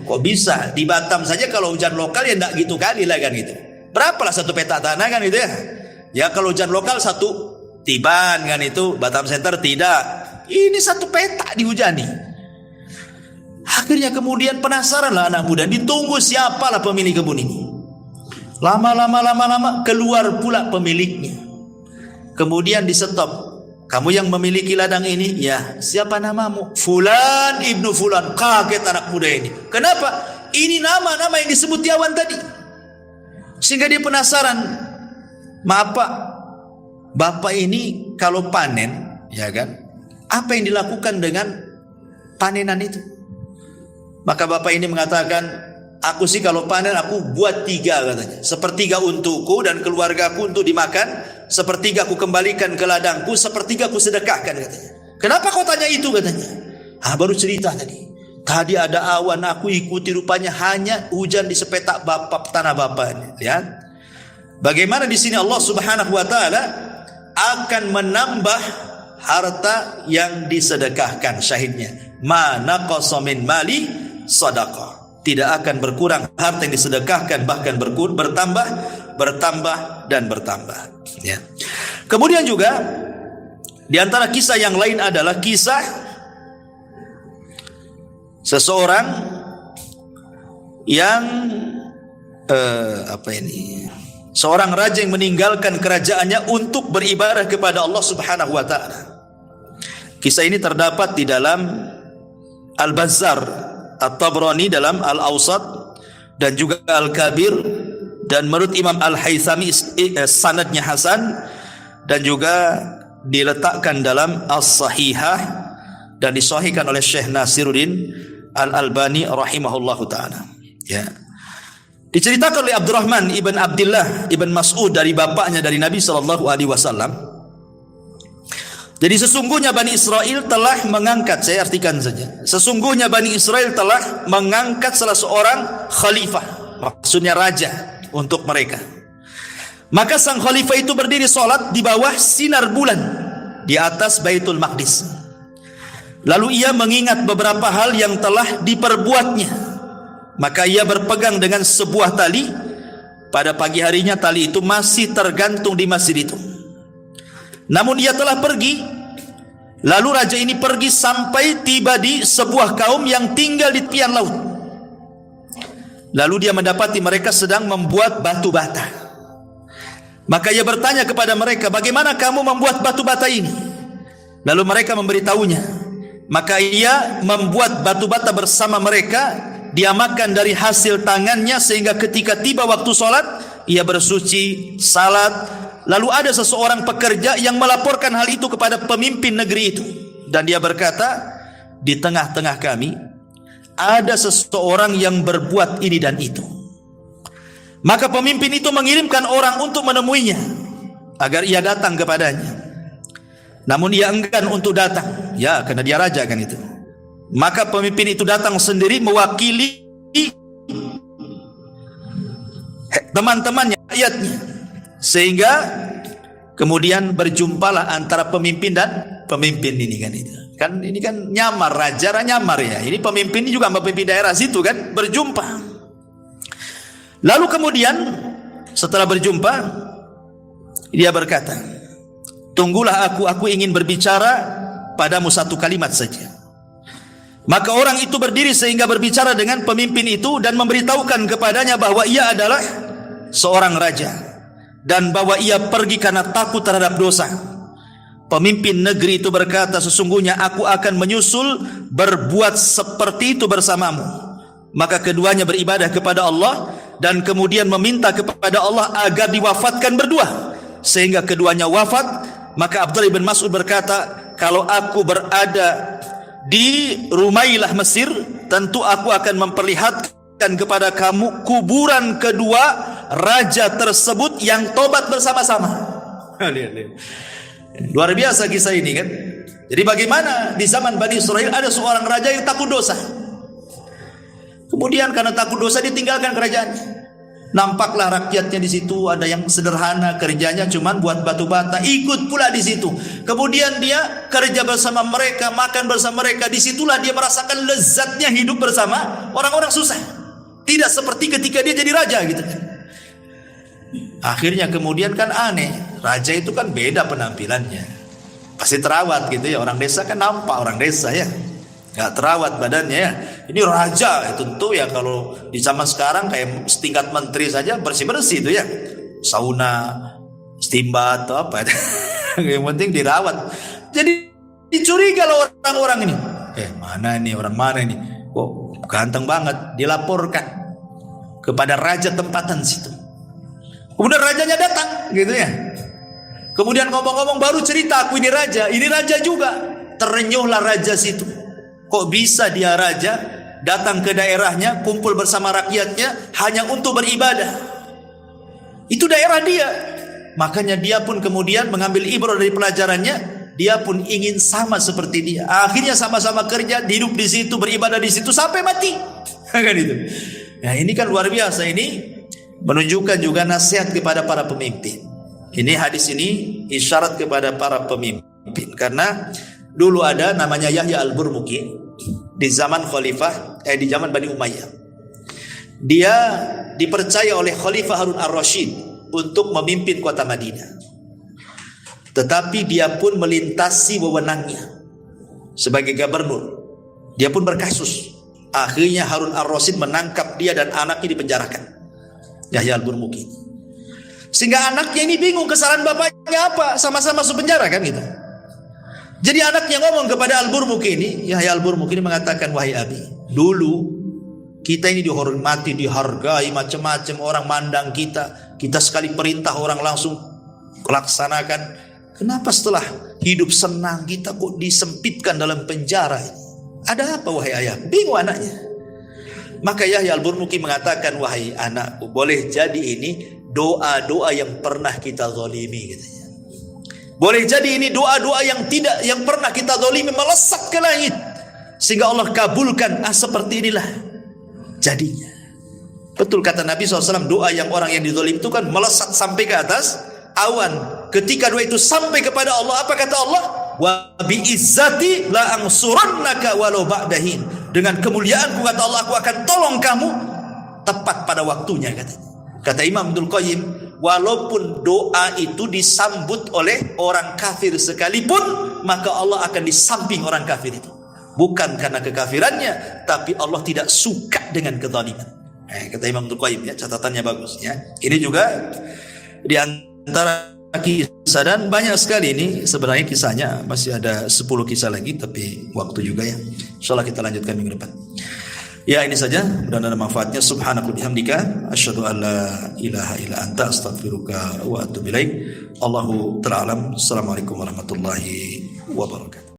Kok bisa? Di Batam saja kalau hujan lokal ya enggak gitu kali lah kan gitu. Berapalah satu petak tanah kan gitu ya. Ya kalau hujan lokal satu tiban kan itu, Batam Center tidak. Ini satu petak dihujani. Akhirnya kemudian penasaran lah anak muda, ditunggu siapalah pemilik kebun ini. Lama keluar pula pemiliknya. Kemudian disetop. Kamu yang memiliki ladang ini? Ya. Siapa namamu? Fulan ibnu Fulan. Kaget anak muda ini. Kenapa? Ini nama-nama yang disebut Yawan tadi. Sehingga dia penasaran. Maaf Pak, Bapak ini kalau panen, ya kan? Apa yang dilakukan dengan panenan itu? Maka Bapak ini mengatakan, aku sih kalau panen aku buat 3 katanya. 1/3 untukku dan keluargaku untuk dimakan. 1/3 aku kembalikan ke ladangku, 1/3 aku sedekahkan katanya. Kenapa kau tanya itu katanya? Baru cerita tadi. Tadi ada awan aku ikuti, rupanya hanya hujan di sepetak tanah bapaknya. Lihat. Bagaimana di sini Allah Subhanahu wa taala akan menambah harta yang disedekahkan, syahidnya. Ma naqasa min mali sadaqah. Tidak akan berkurang harta yang disedekahkan, bahkan bertambah dan bertambah. Ya. Kemudian juga di antara kisah yang lain adalah kisah seseorang yang seorang raja yang meninggalkan kerajaannya untuk beribadah kepada Allah Subhanahu wa taala. Kisah ini terdapat di dalam Al-Bazzar, At-Tabrani dalam Al-Awsat dan juga Al-Kabir, dan menurut Imam Al-Haythami sanadnya hasan, dan juga diletakkan dalam As-Sahihah dan disahihkan oleh Syekh Nasiruddin Al-Albani rahimahullahu taala. Ya. Diceritakan oleh Abdurrahman ibn Abdullah ibn Mas'ud dari bapaknya dari Nabi sallallahu alaihi wasallam. Jadi sesungguhnya Bani Israel telah mengangkat, saya artikan saja. Sesungguhnya Bani Israel telah mengangkat salah seorang khalifah, maksudnya raja untuk mereka. Maka sang khalifah itu berdiri salat di bawah sinar bulan di atas Baitul Maqdis. Lalu ia mengingat beberapa hal yang telah diperbuatnya. Maka ia berpegang dengan sebuah tali. Pada pagi harinya tali itu masih tergantung di masjid itu. Namun ia telah pergi. Lalu raja ini pergi sampai tiba di sebuah kaum yang tinggal di tepian laut. Lalu dia mendapati mereka sedang membuat batu bata. Maka ia bertanya kepada mereka, bagaimana kamu membuat batu bata ini? Lalu mereka memberitahunya. Maka ia membuat batu bata bersama mereka. Dia makan dari hasil tangannya, sehingga ketika tiba waktu sholat, ia bersuci, salat. Lalu ada seseorang pekerja yang melaporkan hal itu kepada pemimpin negeri itu. Dan dia berkata, di tengah-tengah kami ada seseorang yang berbuat ini dan itu. Maka pemimpin itu mengirimkan orang untuk menemuinya agar ia datang kepadanya. Namun ia enggan untuk datang. Ya, karena dia raja kan itu. Maka pemimpin itu datang sendiri mewakili teman-temannya, rakyatnya. Sehingga kemudian berjumpalah antara pemimpin dan pemimpin ini kan itu. Kan ini kan nyamar, raja nyamar ya. Ini pemimpin ini juga pemimpin daerah situ kan, berjumpa. Lalu kemudian setelah berjumpa, dia berkata, tunggulah aku ingin berbicara padamu satu kalimat saja. Maka orang itu berdiri sehingga berbicara dengan pemimpin itu dan memberitahukan kepadanya bahwa ia adalah seorang raja dan bahwa ia pergi karena takut terhadap dosa. Pemimpin negeri itu berkata, sesungguhnya aku akan menyusul berbuat seperti itu bersamamu. Maka keduanya beribadah kepada Allah dan kemudian meminta kepada Allah agar diwafatkan berdua, sehingga keduanya wafat. Maka Abdullah bin Mas'ud berkata, kalau aku berada di Rumailah Mesir, tentu aku akan memperlihatkan kepada kamu kuburan kedua raja tersebut yang tobat bersama-sama. Luar biasa kisah ini kan. Jadi bagaimana di zaman Bani Israel ada seorang raja yang takut dosa. Kemudian karena takut dosa ditinggalkan kerajaannya. Nampaklah rakyatnya di situ ada yang sederhana, kerjanya cuman buat batu bata, ikut pula di situ. Kemudian dia kerja bersama mereka, makan bersama mereka. Disitulah dia merasakan lezatnya hidup bersama orang-orang susah. Tidak seperti ketika dia jadi raja gitu kan. Akhirnya kemudian kan aneh, raja itu kan beda penampilannya, pasti terawat gitu ya. Orang desa kan nampak orang desa ya, nggak terawat badannya ya. Ini raja tentu ya, kalau di zaman sekarang kayak setingkat menteri saja bersih-bersih itu ya, sauna, steambath atau apa yang penting dirawat. Jadi dicuriga loh orang-orang ini, mana ini orang mana ini, kok ganteng banget. Dilaporkan kepada raja tempatan situ. Kemudian rajanya datang gitu ya. Kemudian ngomong-ngomong baru cerita, aku ini raja juga. Terenyuhlah raja situ. Kok bisa dia raja datang ke daerahnya, kumpul bersama rakyatnya hanya untuk beribadah. Itu daerah dia. Makanya dia pun kemudian mengambil ibrah dari pelajarannya. Dia pun ingin sama seperti dia. Akhirnya sama-sama kerja, hidup di situ, beribadah di situ sampai mati. Kan itu. Nah, ini kan luar biasa. Ini menunjukkan juga nasihat kepada para pemimpin. Ini hadis ini isyarat kepada para pemimpin, karena dulu ada namanya Yahya al-Burmuki di zaman di zaman Bani Umayyah. Dia dipercaya oleh Khalifah Harun ar-Rasyid untuk memimpin kota Madinah. Tetapi dia pun melintasi wewenangnya sebagai gubernur. Dia pun berkasus. Akhirnya Harun ar-Rasyid menangkap dia dan anaknya dipenjarakan. Yahya al-Burmuki. Sehingga anaknya ini bingung kesalahan bapaknya apa, sama-sama masuk penjara kan gitu. Jadi anaknya ngomong kepada al-Burmuki ini, Yahya al-Burmuki ini mengatakan, wahai abi, dulu kita ini dihormati, dihargai, macam-macam orang mandang kita sekali perintah orang langsung laksanakan. Kenapa setelah hidup senang kita kok disempitkan dalam penjara ini? Ada apa wahai ayah? Bingung anaknya. Maka Yahya al-Burmuki mengatakan, wahai anakku, boleh jadi ini doa-doa yang pernah kita zalimi katanya. Boleh jadi ini doa-doa yang pernah kita zalimi melesat ke langit sehingga Allah kabulkan. Seperti inilah jadinya. Betul kata Nabi SAW, doa yang orang yang dizalimi itu kan melesat sampai ke atas awan. Ketika doa itu sampai kepada Allah, apa kata Allah? Wa bi izzati la ansurannaka walau ba'dahin. Dengan kemuliaanku kata Allah, aku akan tolong kamu tepat pada waktunya katanya. Kata Imam Ibnul Qayyim, walaupun doa itu disambut oleh orang kafir sekalipun, maka Allah akan di samping orang kafir itu. Bukan karena kekafirannya, tapi Allah tidak suka dengan kezaliman. Kata Imam Ibnul Qayyim ya, catatannya bagus ya. Ini juga di antara kisah, dan banyak sekali ini sebenarnya kisahnya, masih ada 10 kisah lagi tapi waktu juga ya. Insyaallah kita lanjutkan minggu depan. Ya, ini saja, mudah-mudahan ada manfaatnya. Subhanaka bihamdika asyhadu an la ilaha illa anta astaghfiruka wa atubu ilaik. Allahu ta'ala alam. Assalamualaikum warahmatullahi wabarakatuh.